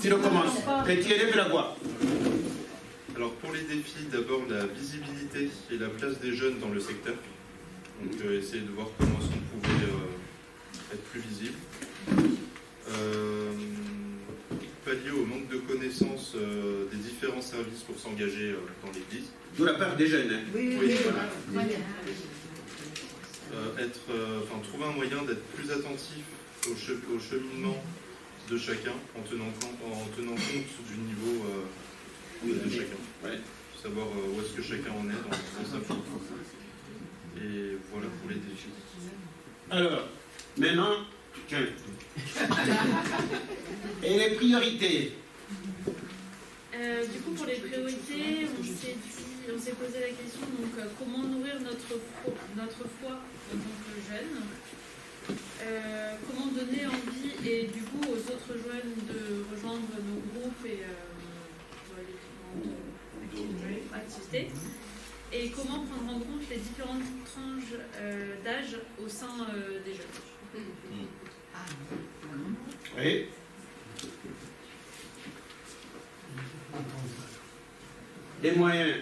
Tu recommences. Et tu élèves la voix. Alors pour les défis, d'abord la visibilité et la place des jeunes dans le secteur. Donc essayer de voir comment est-ce qu'on pouvait être plus visible. Pallier au manque de connaissances des différents services pour s'engager dans l'Église. De la part des jeunes. Hein. Oui, voilà. Trouver un moyen d'être plus attentif au cheminement de chacun en tenant compte du niveau de chacun. Ouais. Savoir où est-ce que chacun en est dans sa foi. Et voilà pour les défis. Alors, maintenant, tiens. Et les priorités? Du coup, pour les priorités, on s'est posé la question, donc comment nourrir notre foi en tant que jeunes, comment donner envie et du coup aux autres jeunes de rejoindre nos groupes et les différentes activités, et comment prendre en compte les différentes tranches d'âge au sein des jeunes. Oui. Les moyens,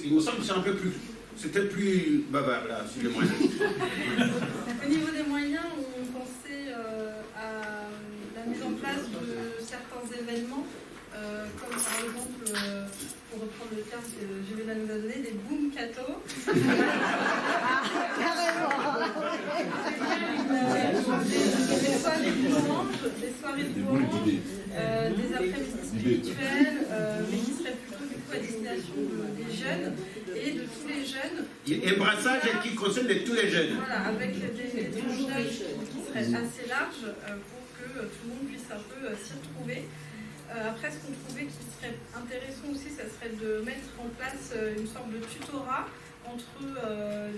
il me semble que c'est un peu plus. C'était plus bavard là, sur les moyens. Au niveau des moyens, on pensait à la mise en place de certains événements, comme par exemple, pour reprendre le terme que Juvénal nous a donné, des boom cathos. Des soirées de louanges, des après-midi spirituels, mais qui seraient plutôt du coup à destination des jeunes et de tous les jeunes. Un brassage qui concerne tous les jeunes. Voilà, avec des tranches d'âge qui seraient assez larges pour que tout le monde puisse un peu s'y retrouver. Après, ce qu'on trouvait qui serait intéressant aussi, ça serait de mettre en place une sorte de tutorat entre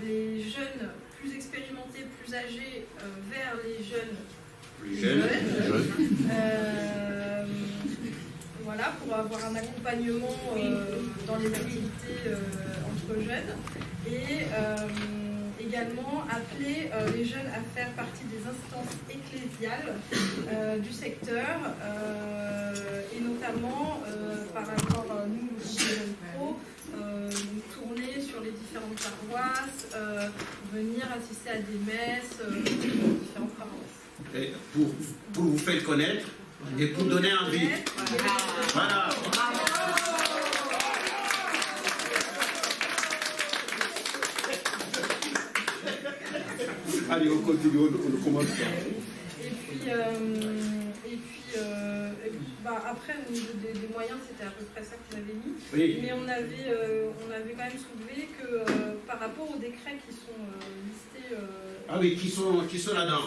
les jeunes plus expérimentés, plus âgés, vers les jeunes plus jeunes. Voilà, pour avoir un accompagnement dans les activités entre jeunes. Et également appeler les jeunes à faire partie des instances ecclésiales du secteur et notamment par rapport à nous, les jeunes pros, tourner sur les différentes paroisses, venir assister à des messes dans différentes paroisses. Et pour vous faire connaître et pour donner envie. Voilà. Allez, on continue, on commence. Après, au niveau des moyens, c'était à peu près ça qu'on avait mis. Oui. Mais on avait quand même soulevé que par rapport aux décrets qui sont listés. Ah oui, qui sont là-dedans.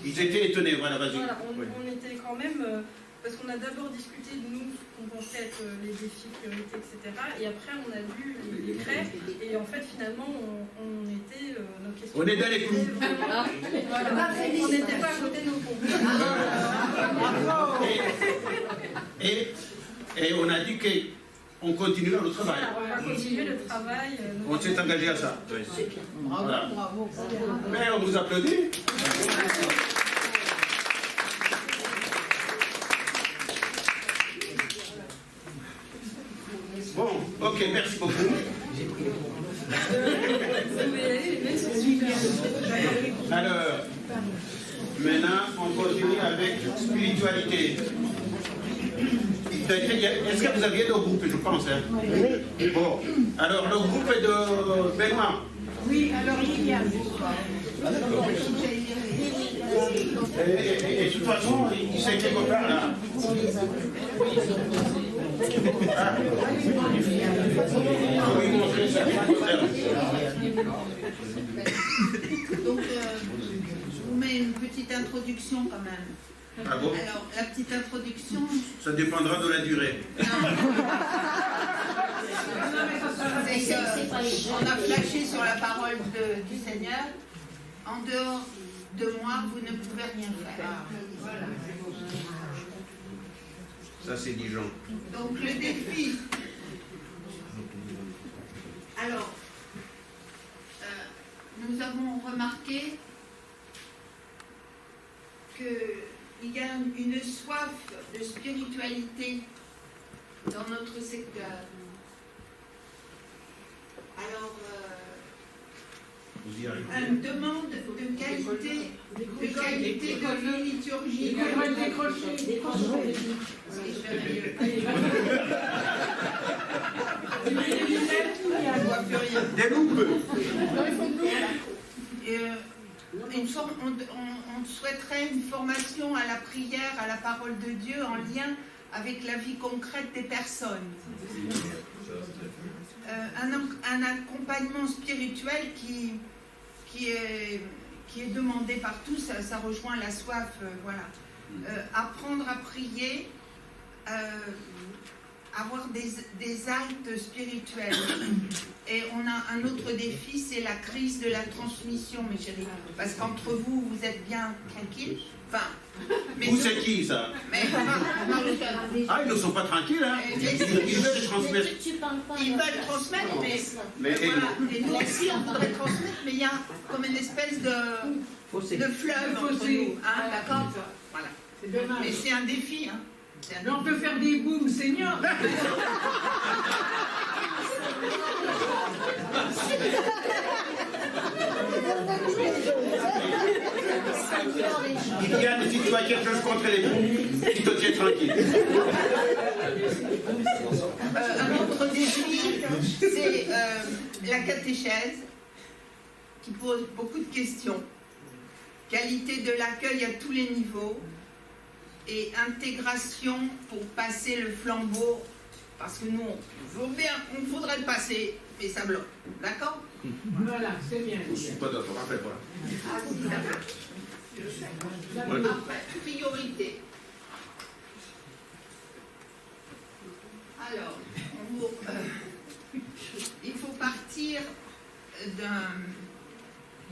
Ils étaient étonnés, voilà, vas-y. Voilà, on était quand même. Parce qu'on a d'abord discuté de nous, ce qu'on pensait être les défis, priorités, etc. Et après, on a lu les décrets. Et en fait, finalement, on était. Nos questions. On est dans les clous. Voilà. On n'était pas à côté de nos comptes. Et on a dit qu'on continue le travail. Voilà, on va continuer le travail. On s'est engagé à ça. Bravo, Voilà. bravo. Mais on vous applaudit. Bon, ok, merci beaucoup. Alors, maintenant, on continue avec spiritualité. Est-ce que vous aviez deux groupes, je pense, hein? Oui. Bon, alors le groupe est de Benoît. Oui, alors Liliane. Et de toute façon, il sait quelque part là. Donc, je vous mets une petite introduction quand même. Ah bon? Alors, la petite introduction. Ça dépendra de la durée. On a flashé sur la parole du Seigneur. En dehors de moi, vous ne pouvez rien faire. Voilà. Ça, c'est Dijon. Donc, le défi. Alors, soif de spiritualité dans notre secteur. Alors, une demande de qualité de la liturgie. Des loupes. On souhaiterait une formation à la prière, à la parole de Dieu en lien avec la vie concrète des personnes. Un accompagnement spirituel qui est demandé par tous, ça rejoint la soif, voilà. Apprendre à prier, avoir des actes spirituels. Et on a un autre défi, c'est la crise de la transmission, mes chéris. Parce qu'entre vous, vous êtes bien tranquilles. Enfin, Vous, c'est qui, ça? Ah, ils ne sont pas tranquilles, hein? Ils veulent transmettre. Ils veulent transmettre, mais voilà. Et nous aussi, on voudrait transmettre, mais il y a comme une espèce de fleuve entre nous. Hein, d'accord? Voilà. Mais c'est un défi, hein. Mais on peut faire des booms seniors. Yann, si tu as quelque chose contre les bons, tu te tiens tranquille. Un autre défi, c'est la catéchèse, qui pose beaucoup de questions. Qualité de l'accueil à tous les niveaux et intégration pour passer le flambeau, parce que nous, on voudrait le passer, mais ça bloque. D'accord? Voilà, c'est bien. Je ne suis pas d'accord, après, voilà. Ah, si, ça va. Après, priorité. Alors, il faut partir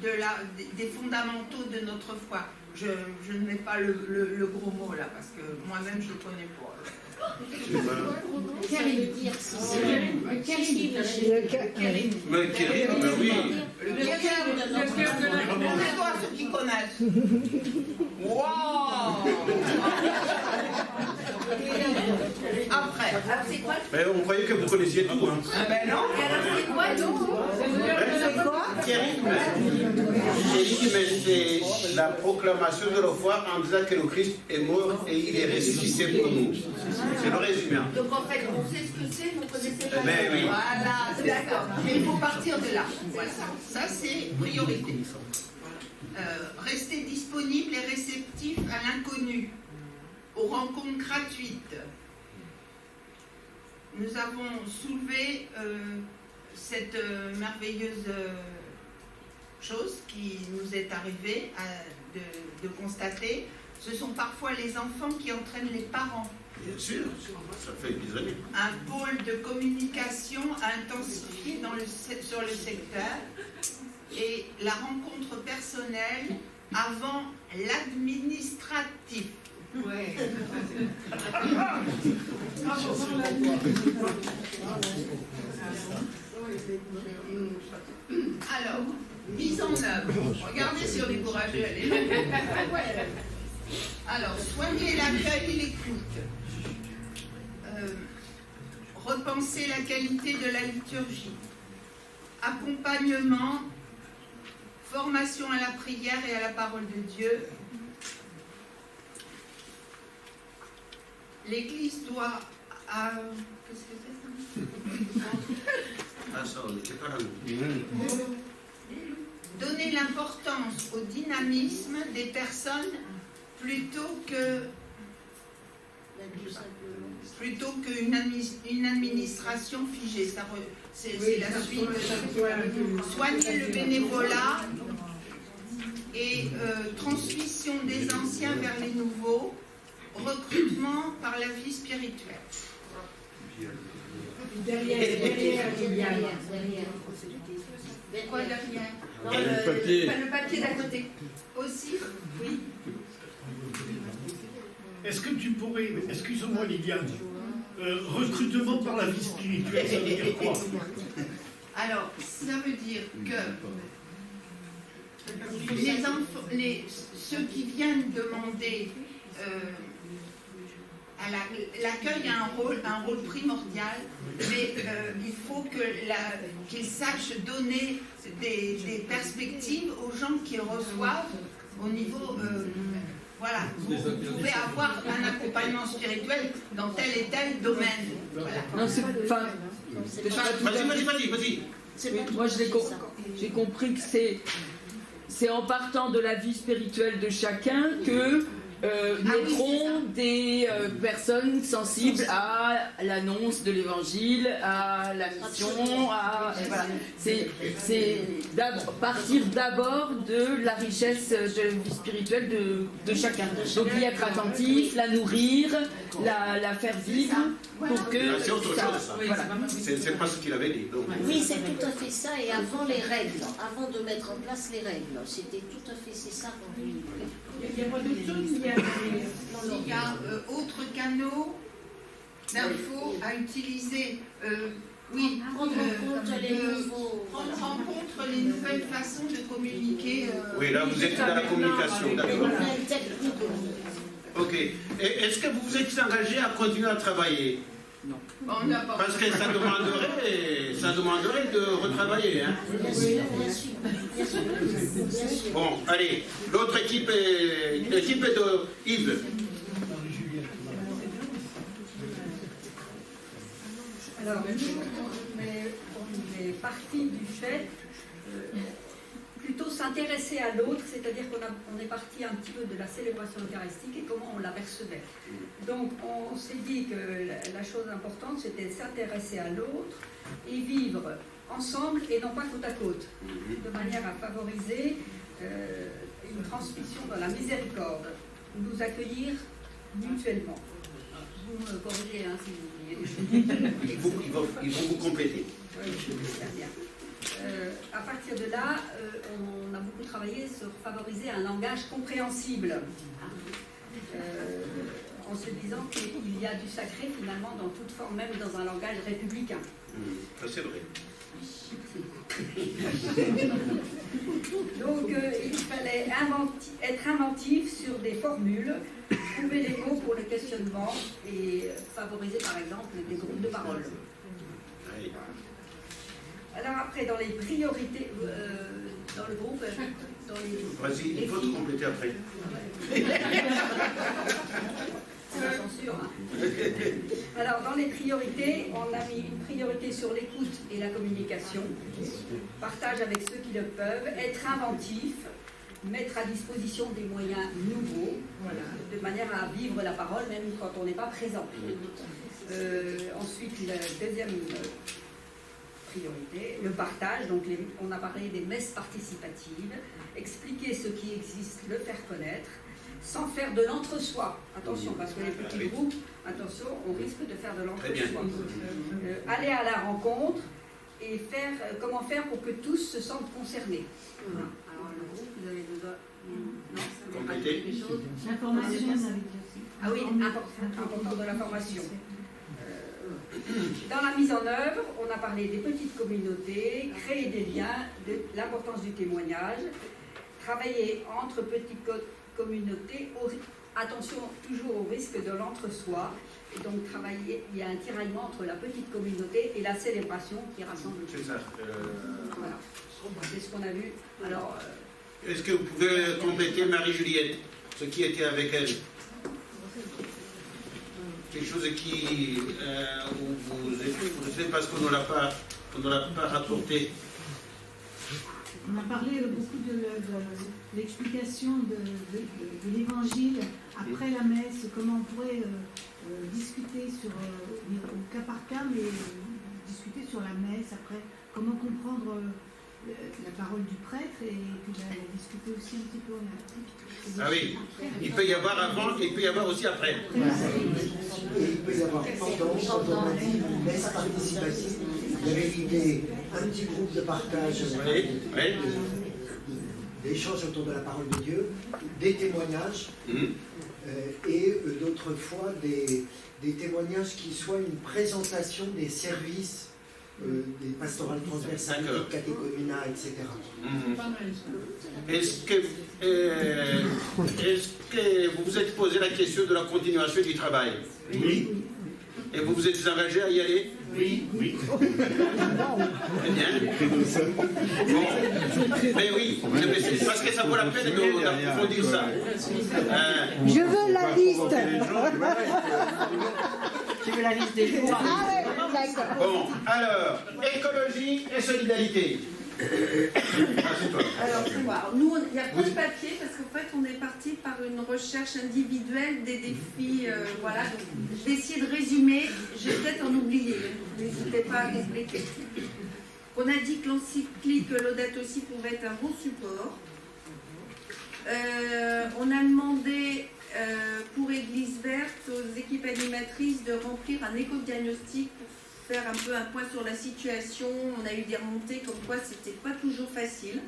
des fondamentaux de notre foi. Je ne mets pas le gros mot là, parce que moi-même je ne le connais pas. Kérim. Le Kérim, ben oui. Le Kérim, levez-toi ceux qui connaissent. Wow. Après, c'est quoi? Ben, on croyait que vous connaissiez tout, hein. Ah ben non. C'est quoi donc? C'est quoi? Kérim, c'est la proclamation de la foi en disant que le Christ est mort et il est ressuscité pour nous. C'est le résumé. Donc en fait, on sait ce que c'est, vous connaissez pas. Ben oui. Voilà, c'est d'accord. Mais il faut partir de là. Voilà. Ça, c'est priorité. Rester disponible et réceptif à l'inconnu, aux rencontres gratuites. Nous avons soulevé cette merveilleuse chose qui nous est arrivée de constater. Ce sont parfois les enfants qui entraînent les parents. Bien sûr, ça fait des années. Un pôle de communication intensifié sur le secteur et la rencontre personnelle avant l'administratif. Ouais. Alors, mise en œuvre. Regardez si on est courageux. Alors, soigner l'accueil et l'écoute. Repenser la qualité de la liturgie. Accompagnement, formation à la prière et à la parole de Dieu. L'Église doit... qu'est-ce que c'est ça? Donner l'importance au dynamisme des personnes plutôt qu'une administration figée. C'est la suite. Soigner le bénévolat et transmission des anciens vers les nouveaux. Recrutement par la vie spirituelle. Derrière. Quoi derrière? Le papier d'à côté. Aussi? Oui. Est-ce que tu pourrais, excuse-moi Liliane, recrutement par la vie spirituelle, ça veut dire quoi? Alors, ça veut dire que les enfants, ceux qui viennent demander l'accueil a un rôle primordial, mais il faut qu'il sache donner des perspectives aux gens qui reçoivent au niveau... voilà, vous pouvez avoir un accompagnement spirituel dans tel et tel domaine. Voilà. Non, Vas-y. Moi, j'ai compris que c'est en partant de la vie spirituelle de chacun que naîtront des personnes sensibles à l'annonce de l'évangile, à la mission, voilà. C'est partir d'abord de la richesse de la vie spirituelle de chacun. Donc y être attentif, la nourrir, la faire vivre pour que... C'est autre chose, ça. Voilà. C'est pas ce qu'il avait dit. Donc. Oui, c'est tout à fait ça. Et avant les règles, avant de mettre en place les règles, c'était tout à fait ça qu'on voulait. Il y a pas d'autre chose. Il y a autres canaux d'infos à utiliser. Prendre en compte les nouvelles façons de communiquer. Oui, là vous êtes dans la communication, d'accord. Ok. Est-ce que vous vous êtes engagé à continuer à travailler? Non. Parce que ça demanderait de retravailler. Hein. Bien sûr. Bon, allez, l'autre équipe est de Yves. Alors, on est parti du fait plutôt s'intéresser à l'autre, c'est-à-dire qu'on est parti un petit peu de la célébration eucharistique et comment on l'apercevait. Donc on s'est dit que la chose importante c'était s'intéresser à l'autre et vivre ensemble et non pas côte à côte, de manière à favoriser une transmission dans la miséricorde, nous accueillir mutuellement. Vous me corrigez si vous oubliez des choses. Ils vont vous compléter. Oui, très bien. À partir de là, on a beaucoup travaillé sur favoriser un langage compréhensible, en se disant qu'il y a du sacré finalement dans toute forme, même dans un langage républicain. Ça c'est vrai. Donc il fallait être inventif sur des formules, trouver les mots pour le questionnement et favoriser par exemple des groupes de parole. Alors après, dans les priorités, dans le groupe, Vas-y, il faut te compléter après. C'est la censure. Hein. Alors dans les priorités, on a mis une priorité sur l'écoute et la communication, partage avec ceux qui le peuvent, être inventif, mettre à disposition des moyens nouveaux, voilà, de manière à vivre la parole même quand on n'est pas présent. Ensuite, la deuxième priorité, le partage, donc on a parlé des messes participatives, expliquer ce qui existe, le faire connaître, sans faire de l'entre-soi. Attention, parce que les petits groupes, attention, on risque de faire de l'entre-soi. Aller à la rencontre et faire, comment faire pour que tous se sentent concernés. Voilà. Alors le groupe, vous avez besoin... Non, compléter quelque chose. L'information. Ah oui, important de l'information. Dans la mise en œuvre, on a parlé des petites communautés, créer des liens, de l'importance du témoignage, travailler entre petites communautés, attention toujours au risque de l'entre-soi, et donc travailler, il y a un tiraillement entre la petite communauté et la célébration qui rassemble. C'est ça. Voilà, c'est ce qu'on a vu. Alors, est-ce que vous pouvez compléter Marie-Juliette, ce qui était avec elle? Quelque chose qui vous savez parce qu'on ne l'a pas rapporté. On a parlé beaucoup de l'explication de l'évangile après la messe, comment on pourrait discuter au cas par cas, mais discuter sur la messe après, comment comprendre la parole du prêtre et puis la discuter aussi un petit peu. Ah oui, il peut y avoir avant et il peut y avoir aussi après. Et il peut y avoir pendant on a dit une messe participative. Il y avait l'idée, un petit groupe de partage, d'échange autour de la parole de Dieu, des témoignages, et d'autres fois des témoignages qui soient une présentation des services des pastorales transversales, des catéchumènes, etc. Est-ce que vous vous êtes posé la question de la continuation du travail? Oui. Et vous vous êtes engagé à y aller? Oui, oui. Très bien. Bon. Mais oui, c'est parce que ça vaut la peine d'approfondir ça. Je veux la liste. Tu veux la liste des jours? Ah ouais, d'accord. Bon, alors, écologie et solidarité. Alors, c'est moi. Nous, il y a pas de papier parce qu'en fait, on est parti par une recherche individuelle des défis. Voilà, donc je vais essayer de résumer. Je vais peut-être en oublier. N'hésitez pas à compléter. On a dit que l'encyclique Laudato Si pouvait être un bon support. On a demandé pour Église Verte aux équipes animatrices de remplir un éco-diagnostic pour faire un peu un point sur la situation. On a eu des remontées comme quoi c'était pas toujours facile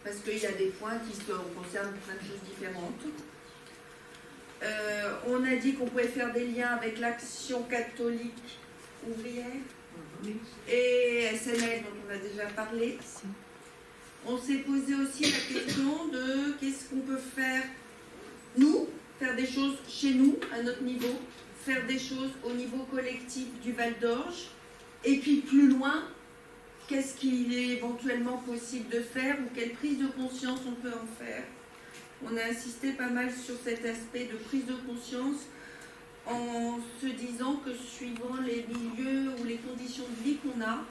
parce qu'il y a des points qui concernent plein de choses différentes. On a dit qu'on pouvait faire des liens avec l'Action catholique ouvrière et SNL dont on a déjà parlé. On s'est posé aussi la question de qu'est-ce qu'on peut faire, nous, faire des choses chez nous, à notre niveau, faire des choses au niveau collectif du Val d'Orge, et puis plus loin, qu'est-ce qu'il est éventuellement possible de faire ou quelle prise de conscience on peut en faire. On a insisté pas mal sur cet aspect de prise de conscience en se disant que suivant les milieux ou les conditions de vie qu'on a,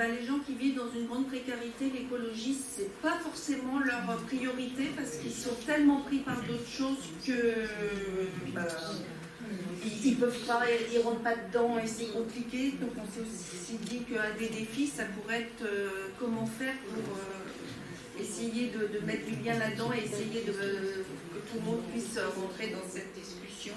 les gens qui vivent dans une grande précarité, l'écologie, c'est pas forcément leur priorité parce qu'ils sont tellement pris par d'autres choses que ils peuvent pas, ils rentrent pas dedans et c'est compliqué. Donc on s'est aussi dit qu'un des défis, ça pourrait être comment faire pour essayer de mettre du lien là-dedans et essayer que tout le monde puisse rentrer dans cette discussion.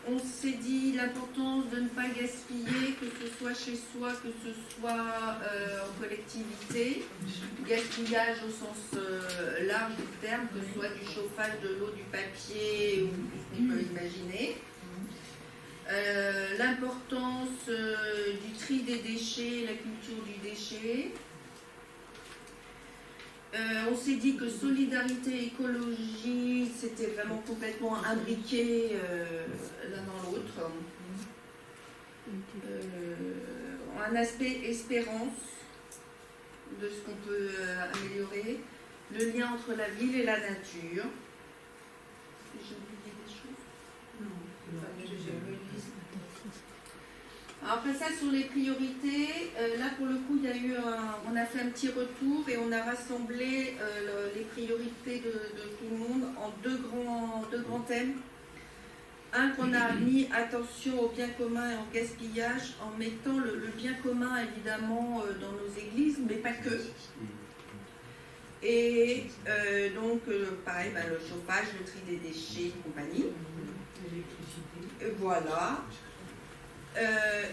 On s'est dit l'importance de ne pas gaspiller, que ce soit chez soi, que ce soit en collectivité. Gaspillage au sens large du terme, que ce soit du chauffage, de l'eau, du papier ou tout ce qu'on peut imaginer. L'importance du tri des déchets, la culture du déchet. On s'est dit que solidarité et écologie, c'était vraiment complètement imbriqué l'un dans l'autre. Un aspect espérance de ce qu'on peut améliorer. Le lien entre la ville et la nature. J'ai oublié des choses? Non. Après ça, sur les priorités, là pour le coup, il y a eu on a fait un petit retour et on a rassemblé les priorités de tout le monde en deux grands thèmes. Un qu'on a mis attention au bien commun et au gaspillage en mettant le bien commun évidemment dans nos églises, mais pas que. Et donc, pareil, le chauffage, le tri des déchets et compagnie. Voilà.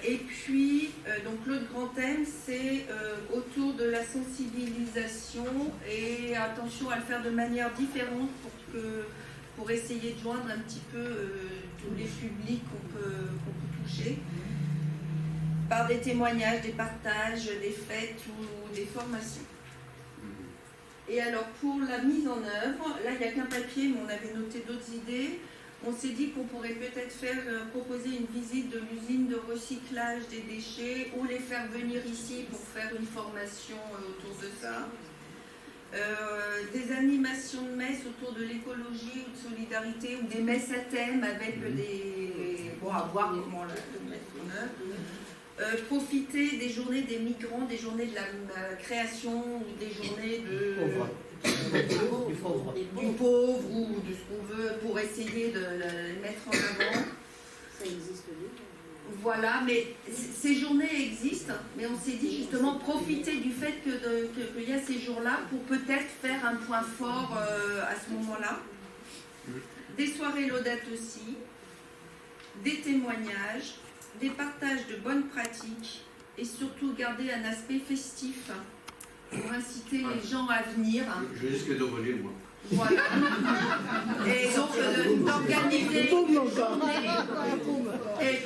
Et puis, donc l'autre grand thème, c'est autour de la sensibilisation et attention à le faire de manière différente pour essayer de joindre un petit peu tous les publics qu'on peut toucher par des témoignages, des partages, des fêtes ou des formations. Et alors pour la mise en œuvre, là il n'y a qu'un papier, mais on avait noté d'autres idées. On s'est dit qu'on pourrait peut-être proposer une visite de l'usine de recyclage des déchets ou les faire venir ici pour faire une formation autour de ça. Des animations de messes autour de l'écologie ou de solidarité ou des messes à thème avec des... Bon, à voir comment le mettre en œuvre. Profiter des journées des migrants, des journées de la création ou des journées du pauvre ou de ce qu'on veut pour essayer de les mettre en avant. Ça existe déjà. Voilà, mais ces journées existent, mais on s'est dit justement profiter du fait qu'il y a ces jours-là pour peut-être faire un point fort à ce moment-là. Des soirées Laudato Si, des témoignages, des partages de bonnes pratiques et surtout garder un aspect festif pour inciter les gens à venir. Je risque de venir, moi. Voilà. Et donc d'organiser et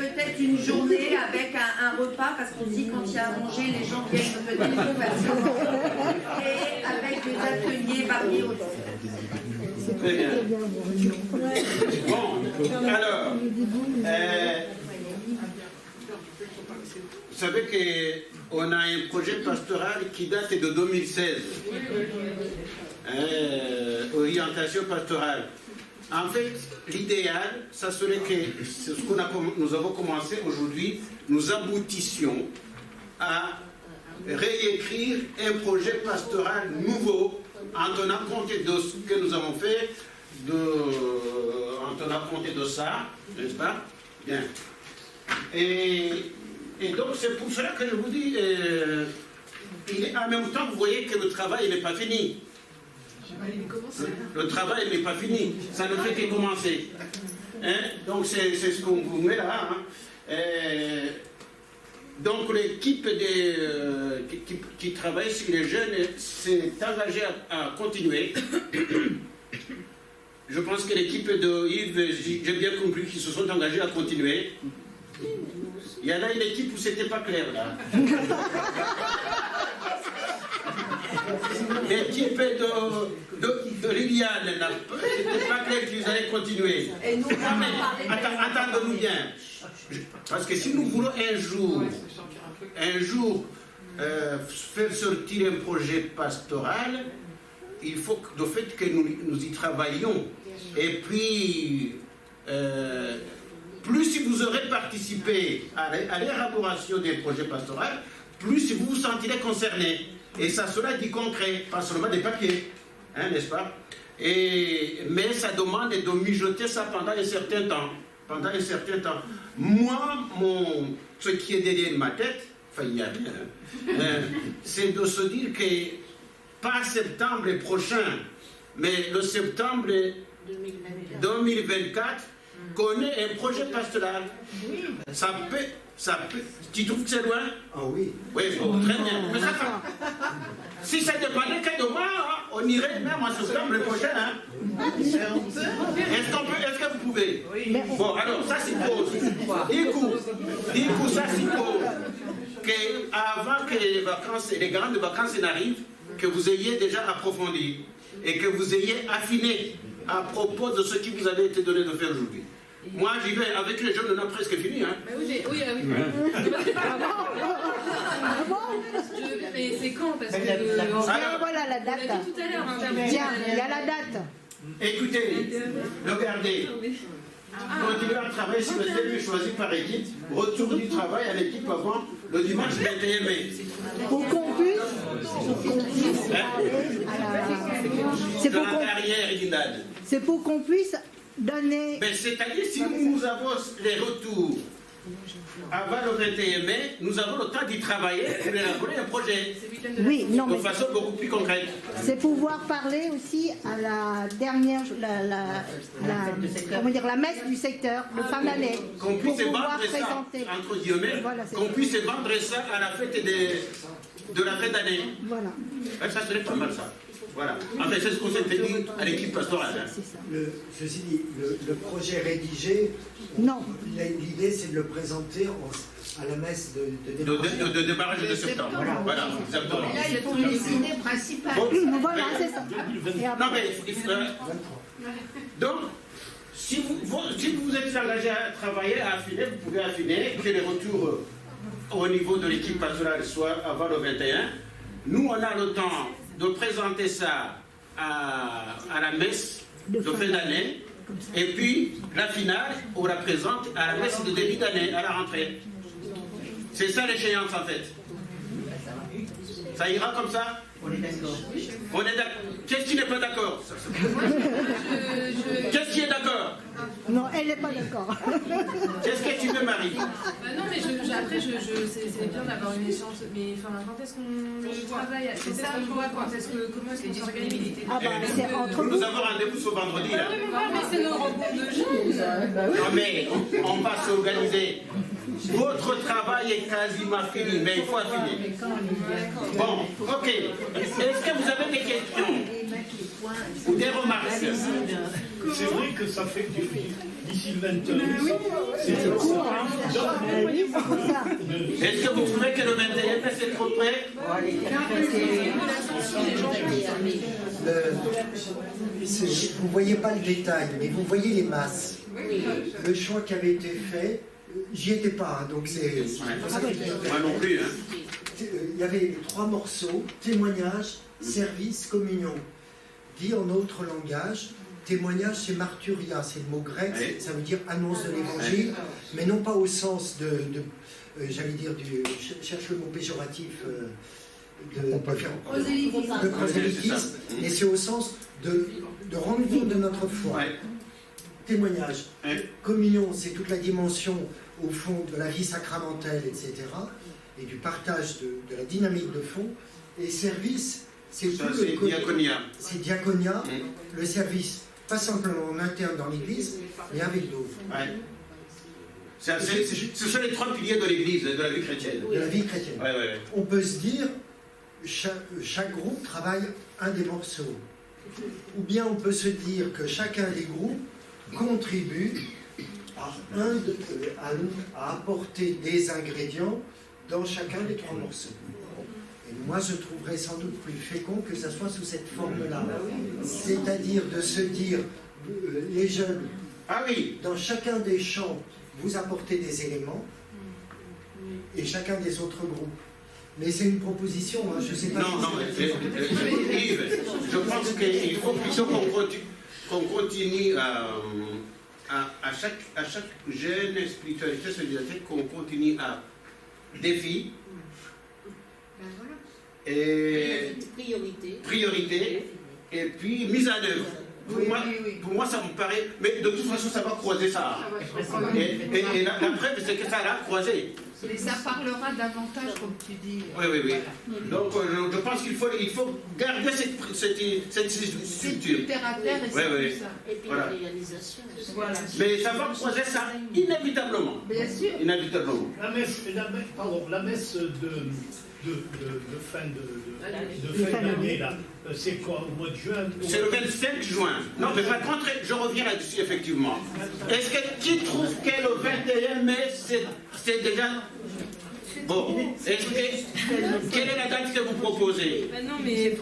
une journée avec un repas, parce qu'on dit quand il y a à manger, les gens viennent peut-être plus facilement. Et avec des ateliers variés aussi. Très bien. Bon, alors, vous savez qu'on a un projet pastoral qui date de 2016. Orientation pastorale. En fait, l'idéal, ça serait que ce que nous avons commencé aujourd'hui, nous aboutissions à réécrire un projet pastoral nouveau en tenant compte de ce que nous avons fait, en tenant compte de ça, n'est-ce pas? Bien. Et donc c'est pour cela que je vous dis, en même temps, vous voyez que le travail n'est pas fini. Le travail n'est pas fini, ça ne fait que commencer. Hein? Donc c'est ce qu'on vous met là. Hein? Donc l'équipe qui travaille sur les jeunes s'est engagée à continuer. Je pense que l'équipe de Yves, j'ai bien compris qu'ils se sont engagés à continuer. Il y en a une équipe où c'était pas clair là. L'équipe de Liliane, c'était pas clair qu'ils allaient continuer. Et nous, attendons-nous bien. Parce que si nous voulons un jour faire sortir un projet pastoral, il faut le fait que nous y travaillions. Et puis, plus si vous aurez participé à l'élaboration des projets pastoraux, plus vous vous sentirez concerné. Et ça sera du concret, pas seulement des papiers, hein, n'est-ce pas? Mais ça demande de mijoter ça pendant un certain temps. Moi, ce qui est derrière ma tête, enfin il y a rien, c'est de se dire que pas septembre prochain, mais le septembre 2024, qu'on ait un projet pastoral. Ça peut. Tu trouves que c'est loin? Ah oui. Oui, bon, très bien. Mais ça, si ça dépendait que de moi, hein, on irait même en septembre prochain. Hein. Est-ce que vous pouvez? Oui. Bon, alors, ça suppose. Du coup, ça suppose qu'avant que les grandes vacances n'arrivent, que vous ayez déjà approfondi et que vous ayez affiné à propos de ce qui vous avait été donné de faire aujourd'hui. Moi, j'y vais avec les jeunes, on a presque fini. Hein. Oui. Mais c'est quand? Parce que voilà la date. On l'a dit tout à l'heure. Tiens, il y a la date. Écoutez, regardez. Continuez à travailler sur le thème choisi par équipe. Retour du travail à l'équipe avant le dimanche 21 mai. Pour qu'on puisse. C'est pour qu'on puisse donner. Mais c'est-à-dire, si nous avons les retours avant le 21 mai, nous avons le temps d'y travailler pour élaborer un projet. Oui, non, de façon beaucoup plus concrète. C'est pouvoir parler aussi à la dernière, comment dire, la messe du secteur de fin d'année. Qu'on puisse vendre ça, entre guillemets, qu'on puisse vendre ça à la fête de la fin d'année. Voilà. Ça serait pas mal ça. Voilà. En fait, c'est ce qu'on s'est dit à l'équipe pastorale. Hein. Ceci dit, le projet rédigé, non. L'idée, c'est de le présenter à la messe de démarrage de septembre. Voilà, exactement. Là, il faut les idées principales. Voilà, c'est ça. Non, mais donc, si vous êtes engagé à travailler, à affiner, vous pouvez affiner que les retours au niveau de l'équipe pastorale soient avant le 21. Nous, on a le temps de présenter ça à la messe de fin d'année, et puis la finale, on la présente à la messe de début d'année, à la rentrée. C'est ça l'échéance en fait. Ça ira comme ça? On est d'accord. On est d'accord. Qu'est-ce qui n'est pas d'accord? Qu'est-ce qui est d'accord? Non, elle n'est pas d'accord. Qu'est-ce que tu veux, Marie? Non, mais après, c'est bien d'avoir une échange. Mais quand est-ce qu'on travaille? C'est ça, comment est-ce qu'on s'organise? Nous avons rendez-vous ce vendredi. Là. Mais c'est nos rencontres de jeunes. Non, mais on va s'organiser. Votre travail est quasiment fini, mais il faut affiner. Bon, ok. Est-ce que vous avez des questions ou des remarques? c'est vrai que ça fait d'ici le 21. C'est court, hein. Oui, c'est pour ça. Est-ce que vous trouvez que le 21 c'est trop près? Vous ne voyez pas le détail, mais vous voyez les masses. Le choix qui avait été fait, j'y étais pas, hein, donc c'est... Moi non plus. Hein. Il y avait 3 morceaux, témoignage, service, communion. Dit en autre langage, témoignage c'est marturia, c'est le mot grec, ça veut dire annonce de l'évangile, mais non pas au sens j'allais dire, cherche le mot péjoratif, de prosélytisme, mais c'est au sens de rendre compte de notre foi. Témoignage. Communion, c'est toute la dimension, au fond, de la vie sacramentelle, etc., et du partage de la dynamique de fond. Et service, c'est diaconia. C'est diaconia, le service, pas simplement en interne dans l'Église, mais avec d'autres. Ce sont les 3 piliers de l'Église, de la vie chrétienne. De la vie chrétienne. On peut se dire, chaque groupe travaille un des morceaux. Ou bien on peut se dire que chacun des groupes contribue à apporter des ingrédients dans chacun des 3 morceaux. Et moi, je trouverais sans doute plus fécond que ça soit sous cette forme-là. C'est-à-dire de se dire, les jeunes, dans chacun des champs, vous apportez des éléments, et chacun des autres groupes. Mais c'est une proposition, hein, je ne sais pas... Yves, je pense qu'il faut plutôt qu'on continue à chaque jeune spiritualité, solidarité, qu'on continue à défi et priorité et puis mise en œuvre. Pour moi, ça me paraît... Mais de toute façon, ça va croiser ça. Et la preuve, c'est que ça va croiser. Et ça parlera davantage, comme tu dis. Oui. Donc, je pense qu'il faut garder cette structure. C'est terre à terre et c'est tout ça. Et puis la réalisation. Voilà. Mais ça va croiser ça inévitablement. Bien sûr. Inévitablement. La messe de fin d'année, là, c'est quoi, au mois de juin? C'est le 25 juin. Non, mais par contre, je reviens là-dessus, effectivement. Est-ce que qui trouve que le 21 mai, c'est déjà... Bon, quelle est la date que vous proposez? Non, mais...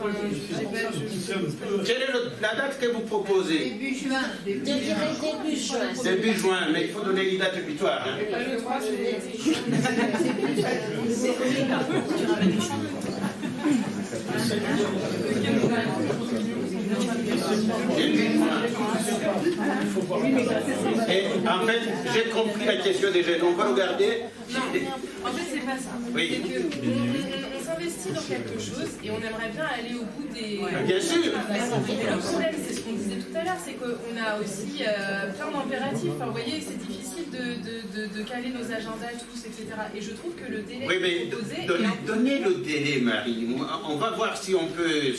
Quelle est la date que vous proposez? Début juin. Début juin, mais il faut donner les dates butoirs. Hein. Le 3 juillet. Et en fait, j'ai compris la question des jeunes. On va regarder. Non, en fait, c'est pas ça. Oui. C'est qu'on s'investit dans quelque chose et on aimerait bien aller au bout des... Bien sûr. Le problème, c'est ce qu'on disait tout à l'heure, c'est qu'on a aussi plein d'impératifs. Enfin, vous voyez, c'est difficile de caler nos agendas tous, etc. Et je trouve que le délai proposé... Donnez le délai, Marie. On va voir si on peut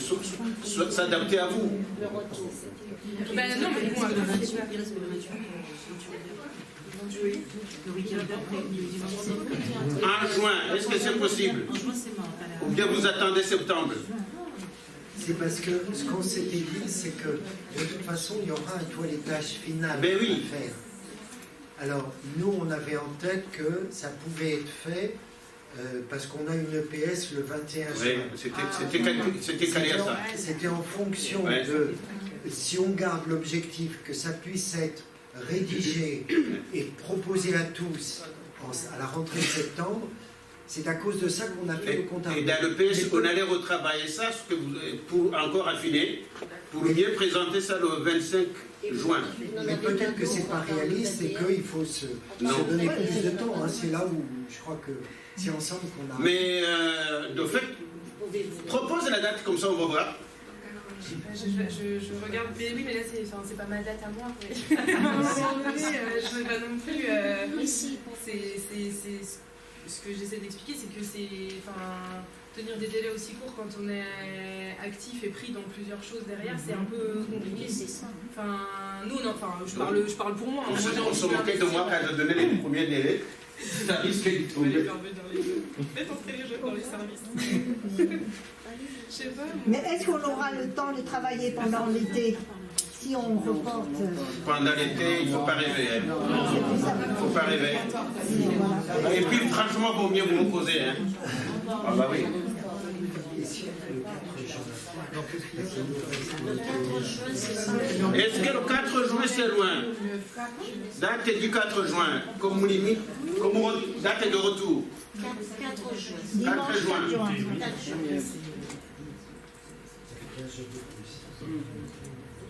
s'adapter à vous. Ben non, mais moi... En juin, est-ce que c'est possible? Ou bien vous attendez septembre? C'est parce que ce qu'on s'était dit, c'est que de toute façon, il y aura un toilettage final à faire. Alors, nous, on avait en tête que ça pouvait être fait parce qu'on a une EPS le 21 juin. C'était calé à ça. C'était en fonction de... Si on garde l'objectif que ça puisse être rédigé et proposé à tous à la rentrée de septembre, c'est à cause de ça qu'on a fait le compte à rebours. Et dans le PS, on allait retravailler ça pour encore affiner, pour mieux présenter ça le 25 juin. Mais peut-être que c'est pas réaliste et qu'il faut se donner plus de temps. Hein. C'est là où je crois que c'est ensemble qu'on a... Mais de fait, propose la date, comme ça on va voir. Je regarde, mais oui, mais là c'est pas ma date à moi. Mais... à un moment donné, je ne vais pas non plus. Ce que j'essaie d'expliquer, c'est que tenir des délais aussi courts quand on est actif et pris dans plusieurs choses derrière, c'est un peu compliqué. C'est ça. Nous, je parle pour moi. On se moquait de moi quand je donnais les premiers délais. Ça risque de tomber. Faites entrer les jeunes dans les services. Mais est-ce qu'on aura le temps de travailler pendant l'été? si on reporte... Pendant l'été, il ne faut pas rêver. Il ne faut pas rêver. Et puis, franchement, il vaut mieux vous reposer. Hein. Ah bah oui. Est-ce que le 4 juin, c'est loin? Date du 4 juin, comme limite, comme date de retour. 4 juin. 4 juin.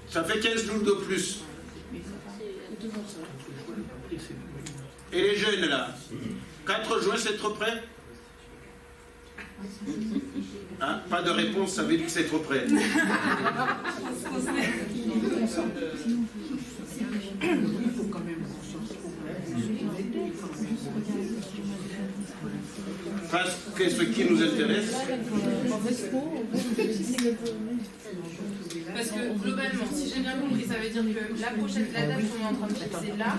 Ça fait 15 jours de plus. Et les jeunes là, 4 juin, c'est trop près? Hein? Pas de réponse, ça veut dire que c'est trop près. Parce que ce qui nous intéresse... Parce que globalement, si j'ai bien compris, ça veut dire que la date qu'on est en train de fixer là,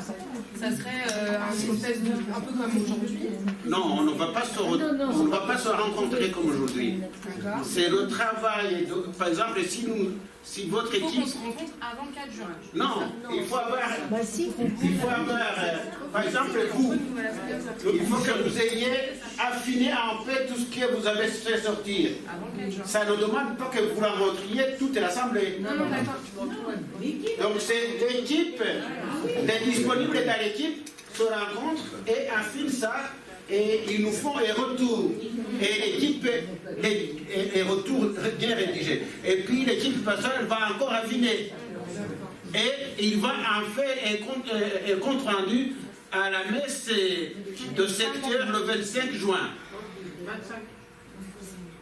ça serait un espèce de, un peu comme aujourd'hui. Non, on ne va pas se rencontrer comme aujourd'hui. C'est le travail. Par exemple, si votre équipe... Il faut qu'on se rencontre avant le 4 juin. Non, il faut avoir... par exemple, vous, il faut que vous ayez affiné un peu tout ce que vous avez fait sortir. Ça ne demande pas que vous rencontriez toute l'Assemblée. Donc c'est l'équipe, les disponibles dans l'équipe se rencontrent et affinent ça. Et ils nous font un retour. Et l'équipe est retour bien rédigé. Et puis l'équipe personnelle va encore affiner. Et il va en faire un compte rendu à la messe de secteur le 25 juin.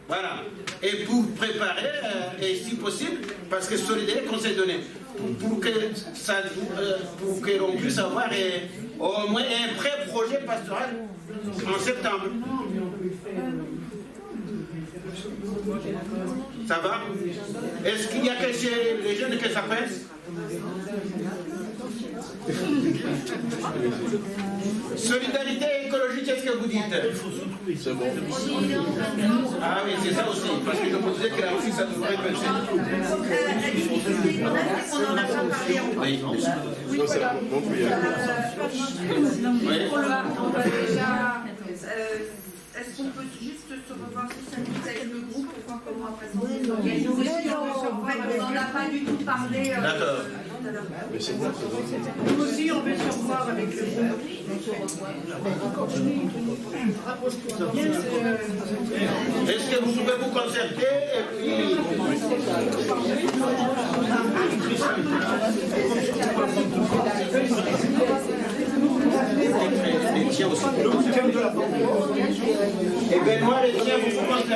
Voilà. Et pour préparer, et si possible, parce que c'est l'idée qu'on s'est donné, pour que l'on puisse avoir au moins un pré-projet pastoral en septembre. Ça va? Est-ce qu'il y a que chez les jeunes que ça presse? Solidarité écologique, qu'est-ce que vous dites? C'est bon. Ah oui, c'est ça aussi, parce que je me disais que là aussi ça devrait être La difficulté qu'on a, c'est qu'on n'en a pas parlé encore. Oui. Est-ce qu'on peut juste se revoir avec le groupe pour voir comment après ça on n'en a pas du tout parlé. D'accord. Nous aussi, on veut se revoir avec le groupe. Est-ce que vous pouvez vous concerter et puis... Les tiens aussi. Et Benoît, les tiens, vous vous concertez.